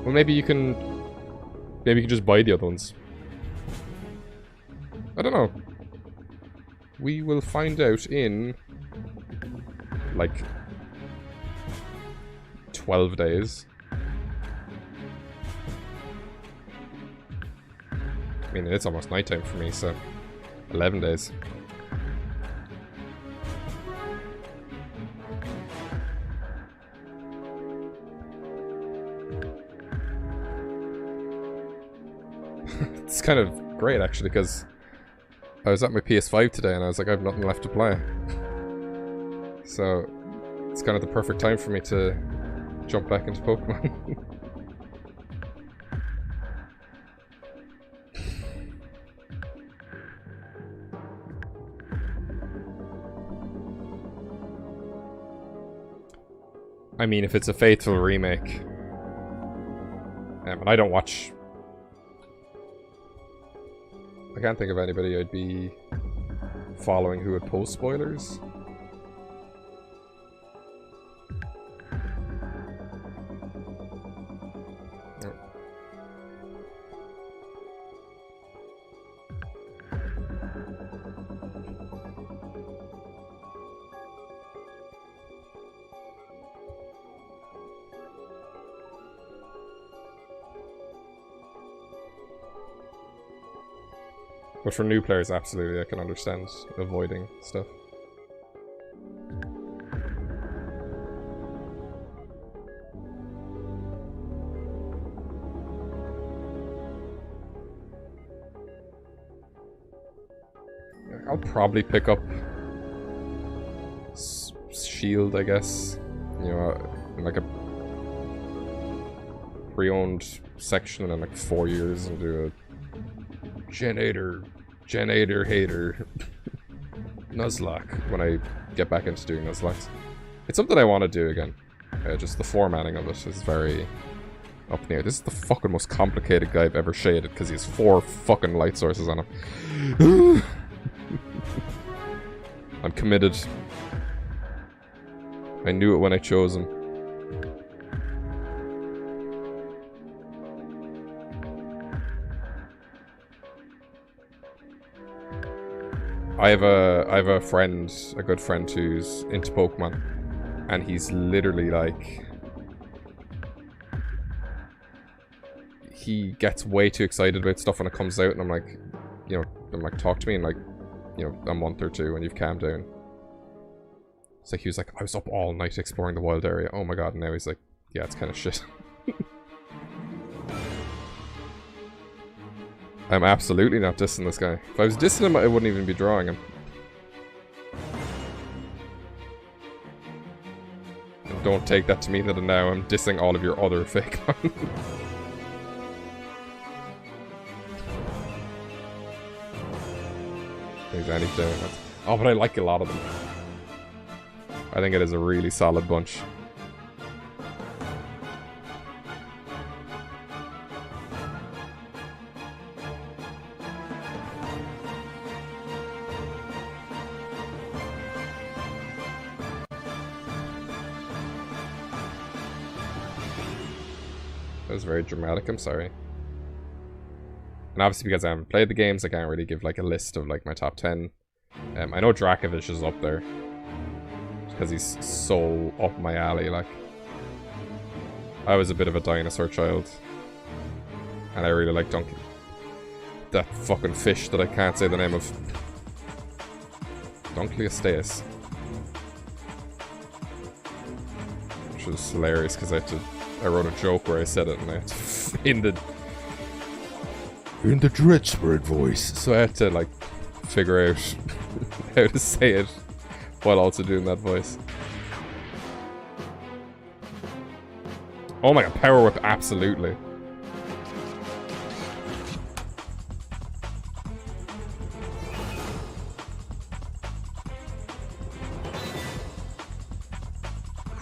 Well, maybe you can just buy the other ones. I don't know. We will find out in like 12 days. I mean, it's almost nighttime for me, so 11 days. It's kind of great, actually, because I was at my PS5 today and I was like, I have nothing left to play. So, it's kind of the perfect time for me to jump back into Pokemon. I mean, if it's a faithful remake, and I don't watch... I can't think of anybody I'd be following who would post spoilers. But for new players, absolutely, I can understand avoiding stuff. I'll probably pick up Shield, I guess. You know, in like a pre-owned section in like 4 years and do a Gen 8er hater Nuzlocke when I get back into doing Nuzlocks. It's something I want to do again. Just the formatting of it is very up in the air. This is the fucking most complicated guy I've ever shaded because he has 4 fucking light sources on him. I'm committed. I knew it when I chose him. I have a friend, a good friend who's into Pokemon, and he's literally like, he gets way too excited about stuff when it comes out, and I'm like, you know, I'm like, talk to me in like, you know, a month or two when you've calmed down. It's like, he was like, I was up all night exploring the wild area. Oh my god, and now he's like, yeah, it's kind of shit. I'm absolutely not dissing this guy. If I was dissing him, I wouldn't even be drawing him. And don't take that to mean that now I'm dissing all of your other fake ones. There's anything. Oh, but I like a lot of them. I think it is a really solid bunch. That was very dramatic, I'm sorry. And obviously because I haven't played the games, I can't really give like a list of like my top 10. I know Dracovish is up there. Because he's so up my alley, like. I was a bit of a dinosaur child. And I really like Donkey. That fucking fish that I can't say the name of. Dunkleosteus. Which was hilarious because I wrote a joke where I said it and I had to, in the DeadBedSpread voice. So I had to like figure out how to say it while also doing that voice. Oh my god, Power Whip, absolutely.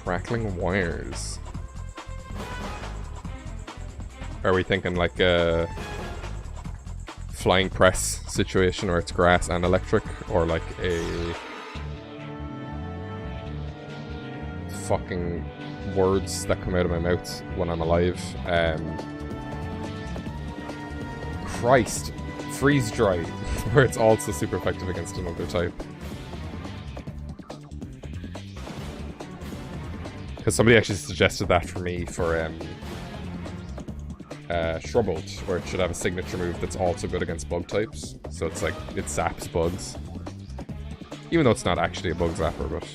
Crackling wires. Are we thinking like a flying press situation where it's grass and electric, or like a fucking words that come out of my mouth when I'm alive? Christ, freeze dry, where it's also super effective against another type. Because somebody actually suggested that for me for Shrubbled, where it should have a signature move that's also good against bug types. So it's like, it zaps bugs. Even though it's not actually a bug zapper, but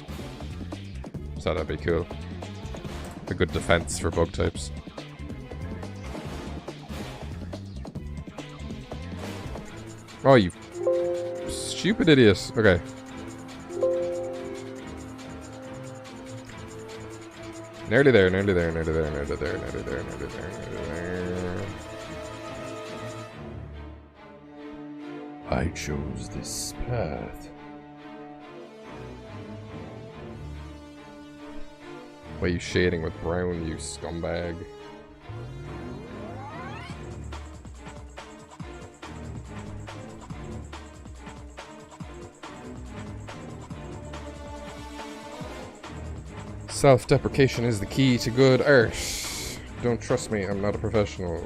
I thought that'd be cool. A good defense for bug types. Oh, you stupid idiot. Okay. Nearly there, nearly there, nearly there, nearly there, nearly there, nearly there, nearly there. I chose this path. Why are you shading with brown, you scumbag? Self-deprecation is the key to good art. Don't trust me, I'm not a professional.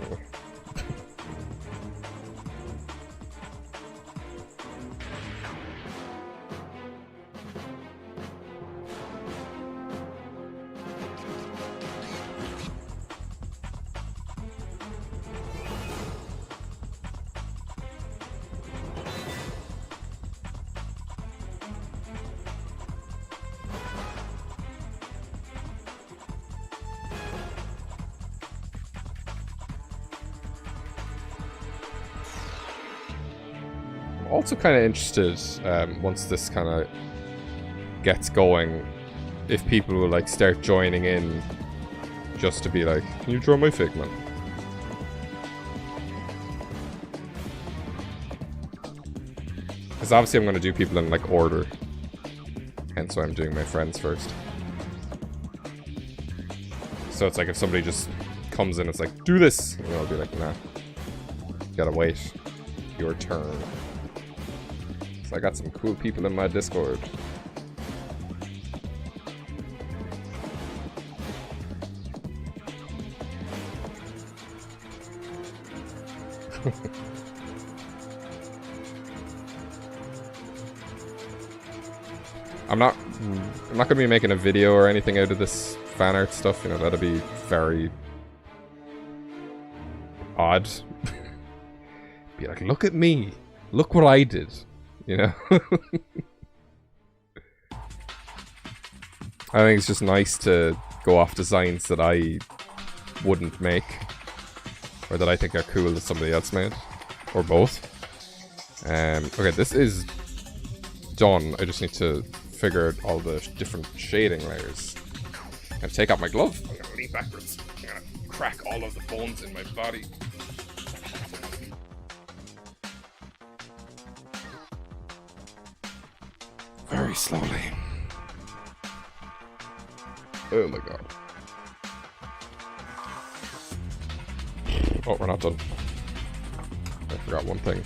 also kind of interested, once this kind of gets going, if people will like start joining in just to be like, can you draw my figment? Because obviously I'm going to do people in like order, hence why I'm doing my friends first. So it's like if somebody just comes in, it's like, do this, and I'll be like, nah, you gotta wait your turn. So I got some cool people in my Discord. I'm not gonna be making a video or anything out of this fan art stuff, you know, that'd be very odd. Be like, look at me, look what I did, you know. I think it's just nice to go off designs that I wouldn't make, or that I think are cool that somebody else made, or both. Okay, this is done. I just need to figure out all the different shading layers. I'm gonna take out my glove. I'm gonna lean backwards. I'm gonna crack all of the bones in my body. Very slowly. Oh my god. Oh, we're not done. I forgot one thing.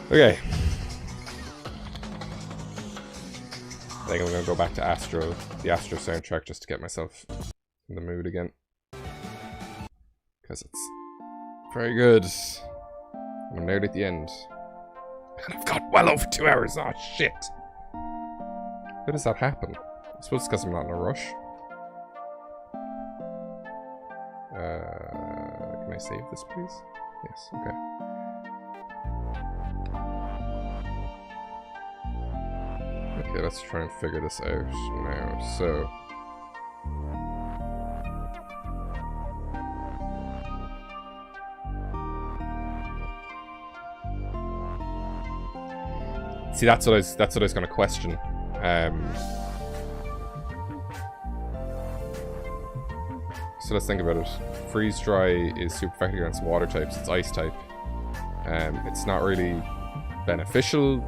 Okay. I think I'm gonna go back to the Astro soundtrack, just to get myself in the mood again. Because it's very good. I'm nearly at the end. And I've got well over 2 hours. Oh shit. How does that happen? I suppose it's because I'm not in a rush. Can I save this, please? Yes, okay. Okay, let's try and figure this out now. So, see, that's what I was going to question. So let's think about it. Freeze dry is super effective against water types. It's ice type. It's not really beneficial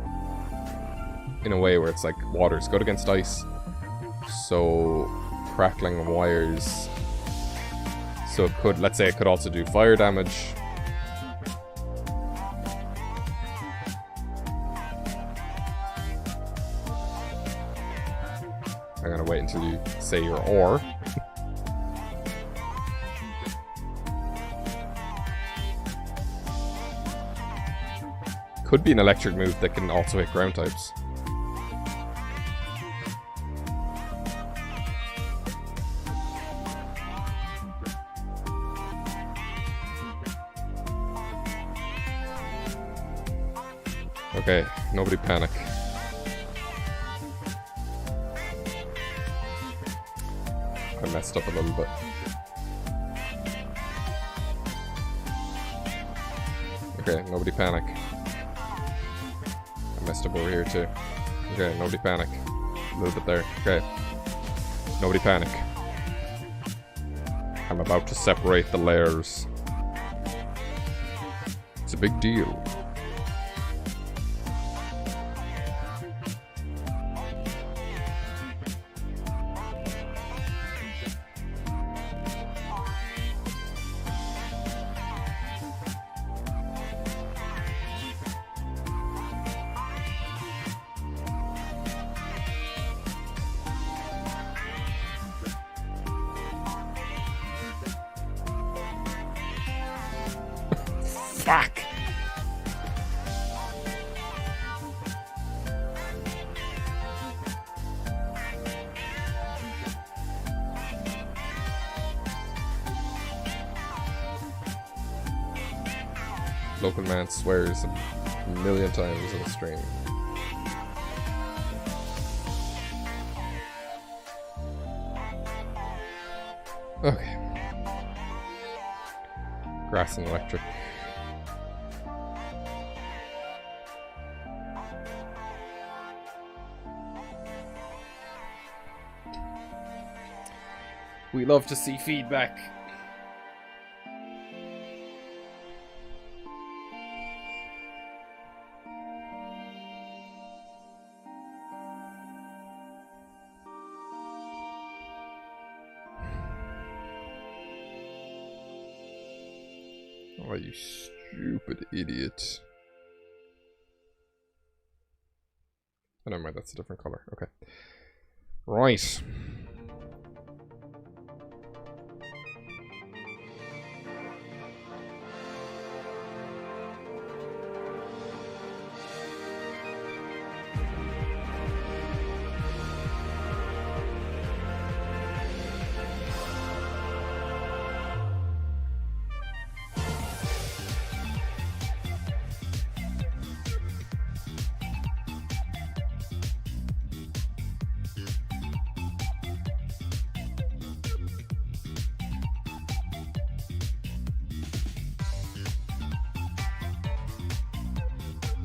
in a way where it's like water's good against ice. So crackling wires. So it could, let's say it could also do fire damage. I'm gonna wait until you say your or. Could be an electric move that can also hit ground types. Okay, nobody panic. I messed up a little bit. Okay, nobody panic. I messed up over here too. Okay, nobody panic. A little bit there. Okay. Nobody panic. I'm about to separate the layers. It's a big deal. Local man swears a million times on the stream. Okay. Grass and electric. We love to see feedback. Oh, you stupid idiot. Oh, never mind, that's a different color. Okay. Right.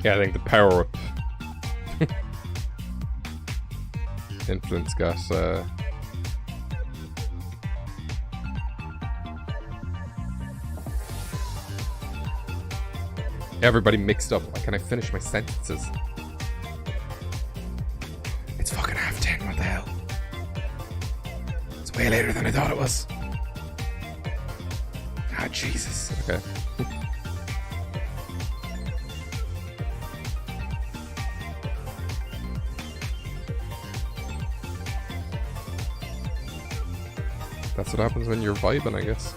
Yeah, I think the power up influence got everybody mixed up. Why can't I finish my sentences? It's fucking 10:30, what the hell? It's way later than I thought it was. Ah, Jesus. Okay. That's what happens when you're vibing, I guess.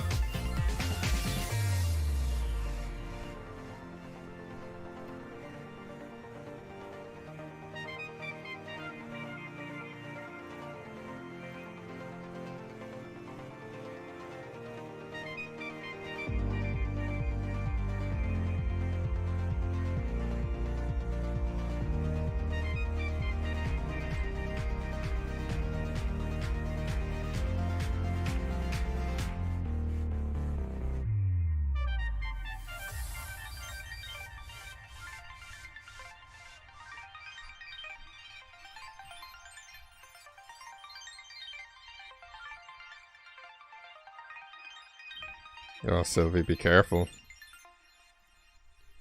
Oh, Sylvie, be careful.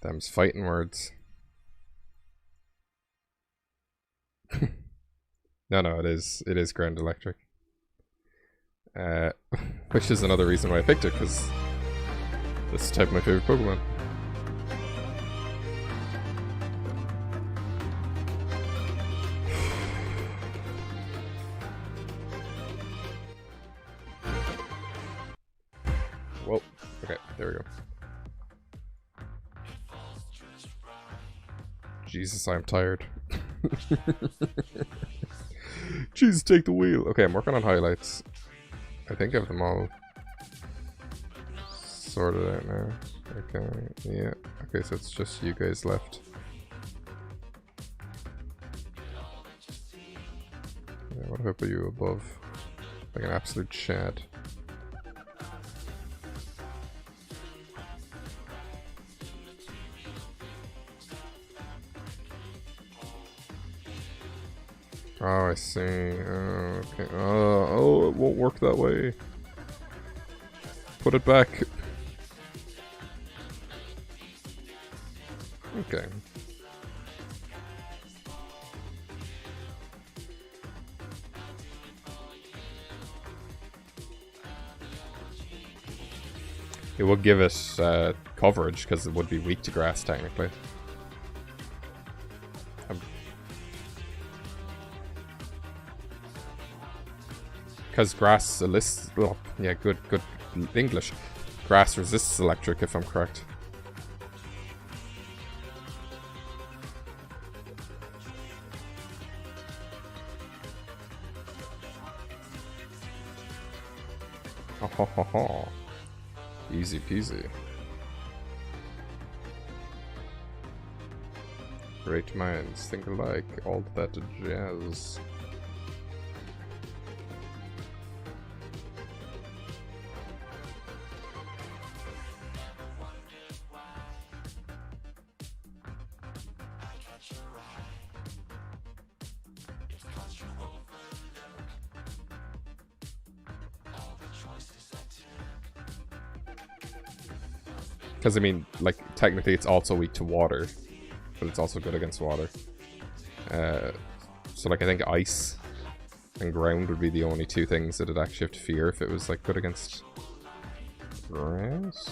Them's fighting words. No, it is ground electric. Which is another reason why I picked it, because this is type of my favorite Pokemon. Well, okay, there we go. Jesus, I'm tired. Jesus, take the wheel. Okay, I'm working on highlights. I think I have them all sorted out now. Okay, yeah. Okay, so it's just you guys left. Yeah, what if I put you above? Like an absolute Chad. Oh, I see. Oh, okay. Oh, it won't work that way. Put it back. Okay. It would give it coverage because it would be weak to grass technically. Because grass resists, oh, yeah, good English. Grass resists electric, if I'm correct. Ha ha ha ha. Easy peasy. Great minds think alike, all that jazz. Because, I mean, like, technically it's also weak to water, but it's also good against water. So, like, I think ice and ground would be the only two things that it'd actually have to fear if it was, like, good against grass.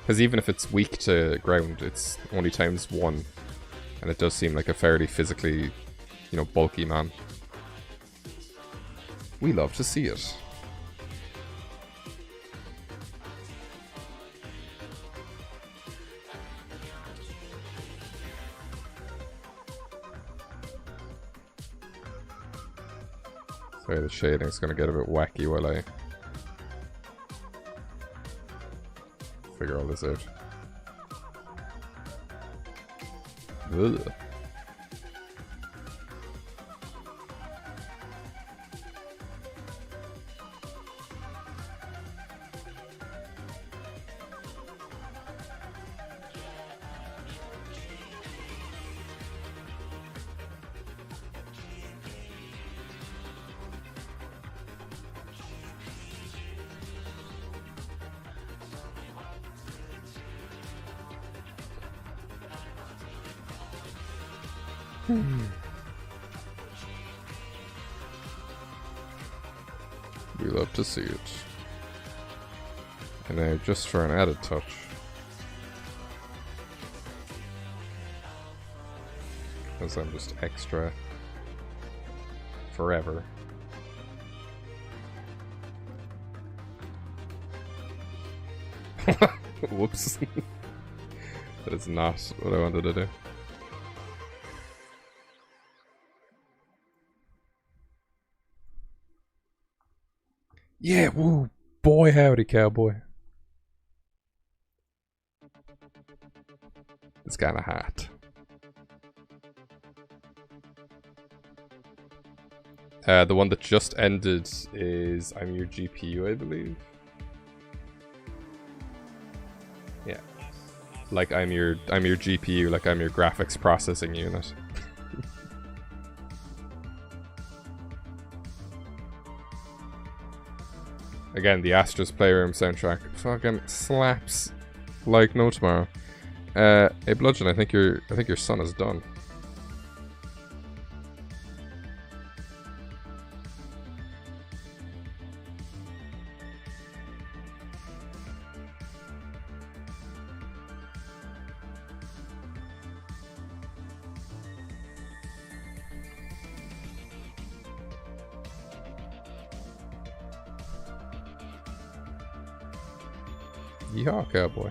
Because even if it's weak to ground, it's only ×1. And it does seem like a fairly physically, you know, bulky man. We love to see it. Sorry, the shading's gonna get a bit wacky while I figure all this out. Ugh. We love to see it. And now, just for an added touch, because I'm just extra forever. Whoops. That is not what I wanted to do. Yeah, woo, boy howdy, cowboy. It's kind of hot. The one that just ended is I'm Your GPU, I believe. Yeah. Like I'm your GPU, like I'm your graphics processing unit. Again, the Astros Playroom soundtrack fucking slaps like no tomorrow. Hey Bludgeon, I think your son is done. Yeehaw, cowboy.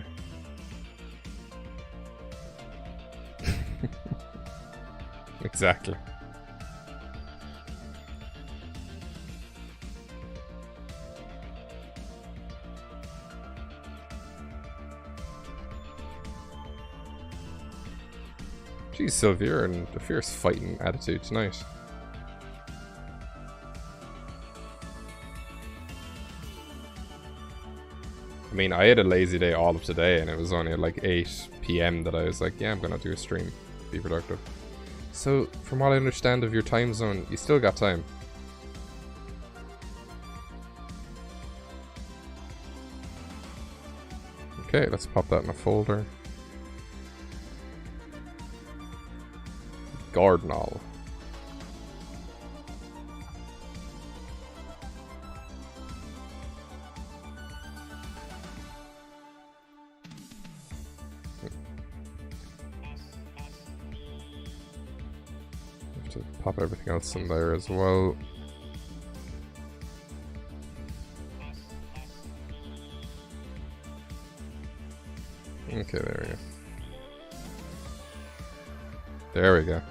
Exactly. Geez, Sylvia, you're in a fierce fighting attitude tonight. I mean, I had a lazy day all of today, and it was only at like 8 PM that I was like, yeah, I'm gonna do a stream, be productive. So, from what I understand of your time zone, you still got time. Okay, let's pop that in a folder. Gardnal. Have to pop everything else in there as well. Okay, there we go. There we go.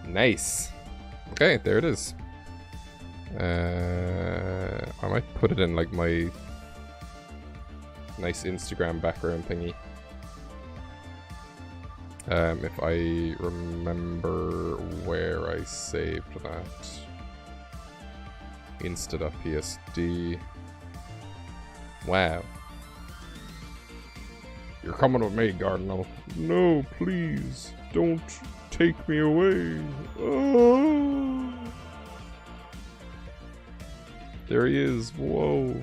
Nice. Okay, there it is. I might put it in like my nice Instagram background thingy. If I remember where I saved that. Insta.psd. Wow. You're coming with me, Cardinal. No, please. Don't take me away. Oh. There he is. Whoa.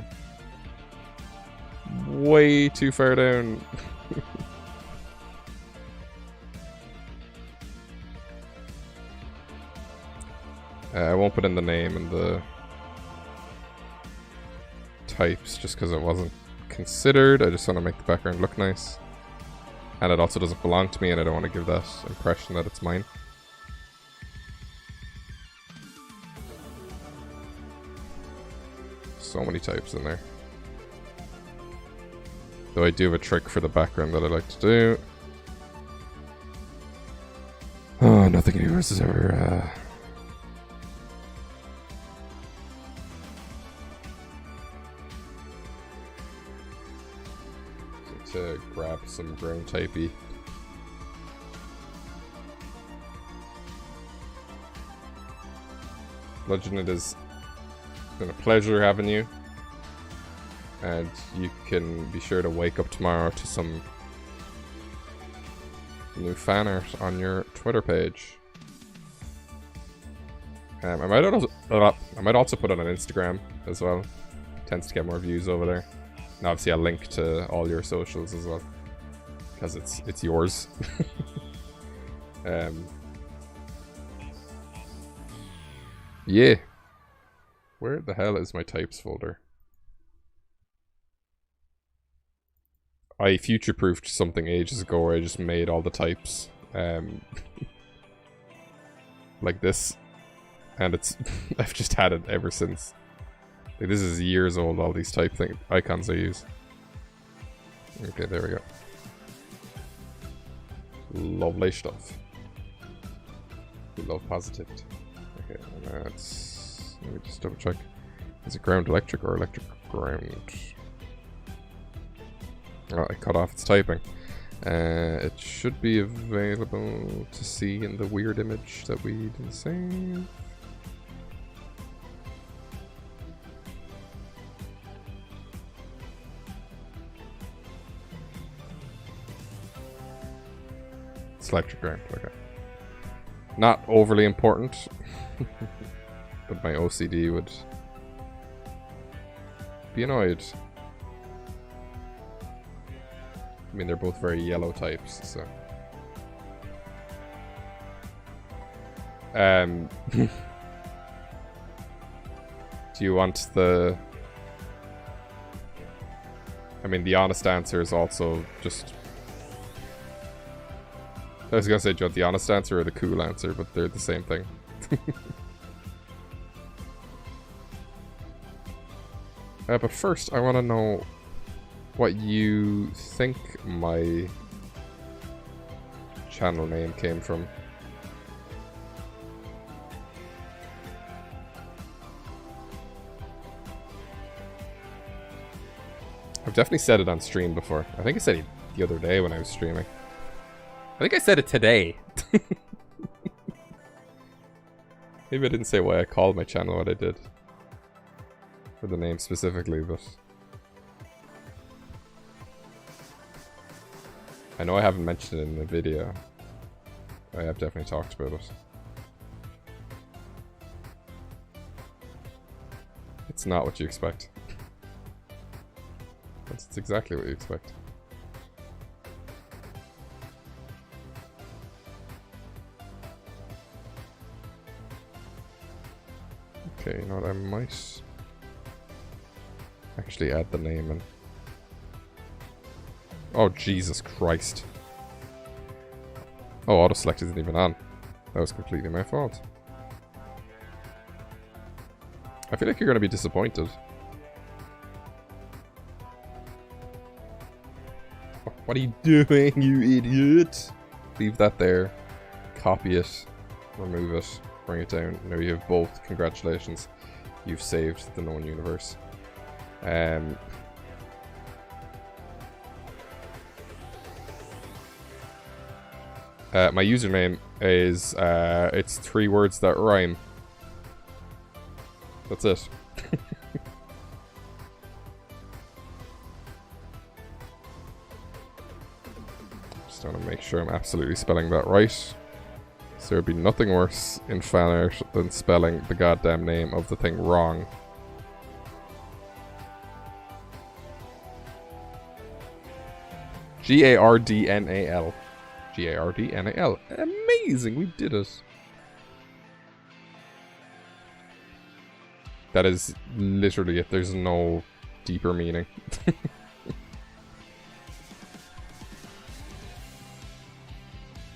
Way too far down. I won't put in the name and the types just because it wasn't considered. I just want to make the background look nice. And it also doesn't belong to me and I don't want to give that impression that it's mine. So many types in there. Though I do have a trick for the background that I like to do. Oh, nothing yours is ever... to grab some ground typey. Legend, it has been a pleasure having you. And you can be sure to wake up tomorrow to some new fan art on your Twitter page. I might also put it on Instagram as well. Tends to get more views over there. And obviously I'll link to all your socials as well. Because it's yours. Yeah. Where the hell is my types folder? I future-proofed something ages ago where I just made all the types like this. And it's I've just had it ever since. Like, this is years old, all these type icons I use. Okay, there we go. Lovely stuff. We love positivity. Okay, and that's... Let me just double check. Is it ground electric or electric ground? Oh, I cut off its typing. It should be available to see in the weird image that we didn't save. It's electric ground, okay. Not overly important, but my OCD would be annoyed. I mean, they're both very yellow types, so... Do you want the... I mean, the honest answer is also just... I was gonna say, do you want the honest answer or the cool answer, but they're the same thing. But first, I want to know what you think my channel name came from. I've definitely said it on stream before. I think I said it the other day when I was streaming. I think I said it today. Maybe I didn't say why I called my channel what I did. For the name specifically, but... I know I haven't mentioned it in the video. I have definitely talked about it. It's not what you expect. It's exactly what you expect. Okay, you know what, I might actually add the name in. Oh, Jesus Christ. Oh, auto-select isn't even on. That was completely my fault. I feel like you're going to be disappointed. What are you doing, you idiot? Leave that there. Copy it. remove it, bring it down. Now you have both. Congratulations. You've saved the known universe. My username is, it's 3 words that rhyme. That's it. Just want to make sure I'm absolutely spelling that right. So there'd be nothing worse in fan art than spelling the goddamn name of the thing wrong. Gardnal. Gardnal. Amazing, we did it. That is literally it. There's no deeper meaning.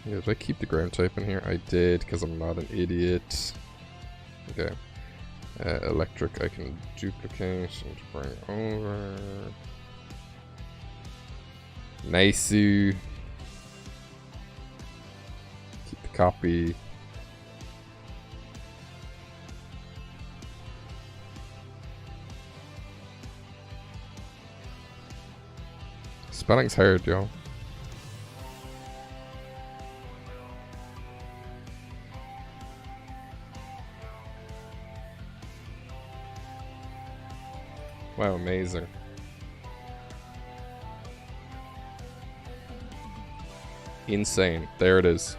Yeah, did I keep the ground type in here? I did, because I'm not an idiot. Okay. Electric I can duplicate and bring over. Nice. Keep the copy. Spelling's hard, yo. Wow, amazing. Insane. There it is.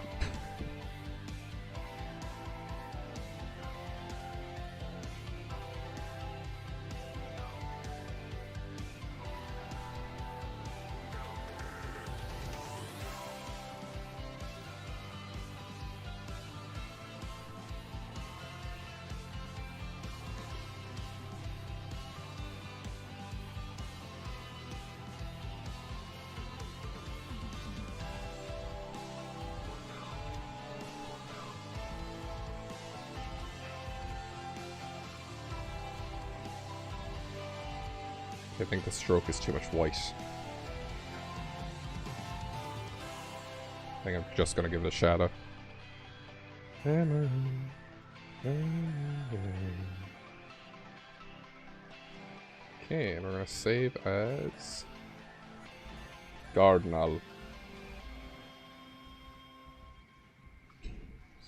I think the stroke is too much white. I think I'm just gonna give it a shadow. Okay, and we're gonna save as Gardnal.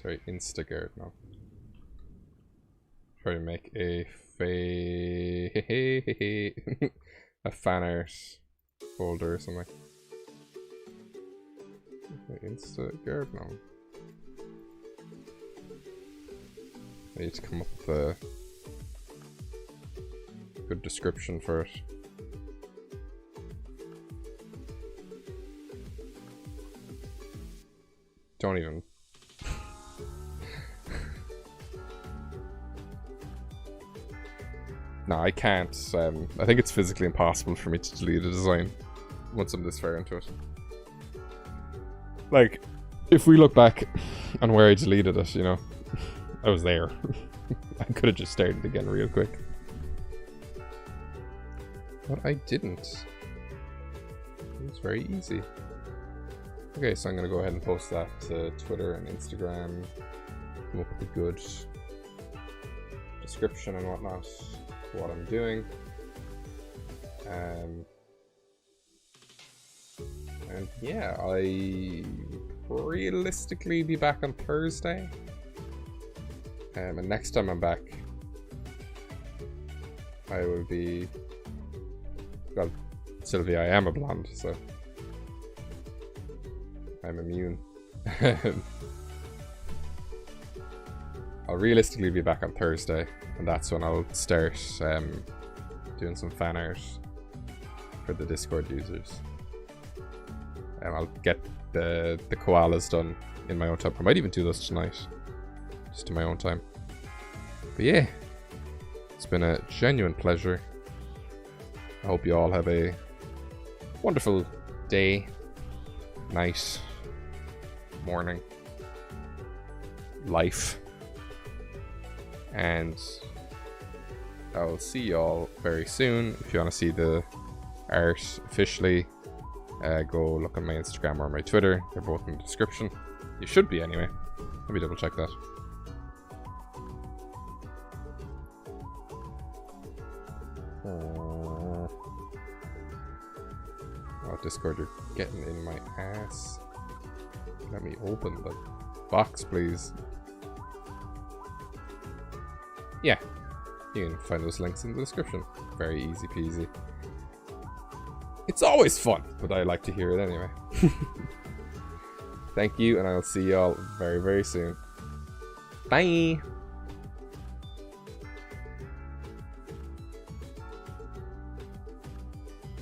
Sorry, Instagardnal. Try to make a a fan art folder or something. Okay, Instagardnal. I need to come up with a good description for it. Don't even. No, I can't. I think it's physically impossible for me to delete a design once I'm this far into it. Like, if we look back on where I deleted it, you know, I was there. I could have just started again real quick. But I didn't. It was very easy. Okay, so I'm going to go ahead and post that to Twitter and Instagram. Come up with a good description and whatnot. What I'm doing, and yeah, I realistically be back on Thursday, and next time I'm back I will be, well, Sylvia, I am a blonde, so I'm immune. I'll realistically be back on Thursday, and that's when I'll start doing some fan art for the Discord users. I'll get the koalas done in my own time. I might even do this tonight, just in my own time. But yeah, it's been a genuine pleasure. I hope you all have a wonderful day, night, morning, life. And I'll see y'all very soon. If you want to see the art officially, go look on my Instagram or my Twitter. They're both in the description. You should be anyway. Let me double check that. Oh, Discord, you're getting in my ass. Let me open the box, please. Yeah, you can find those links in the description. Very easy peasy. It's always fun, but I like to hear it anyway. Thank you, and I'll see y'all very, very soon. Bye!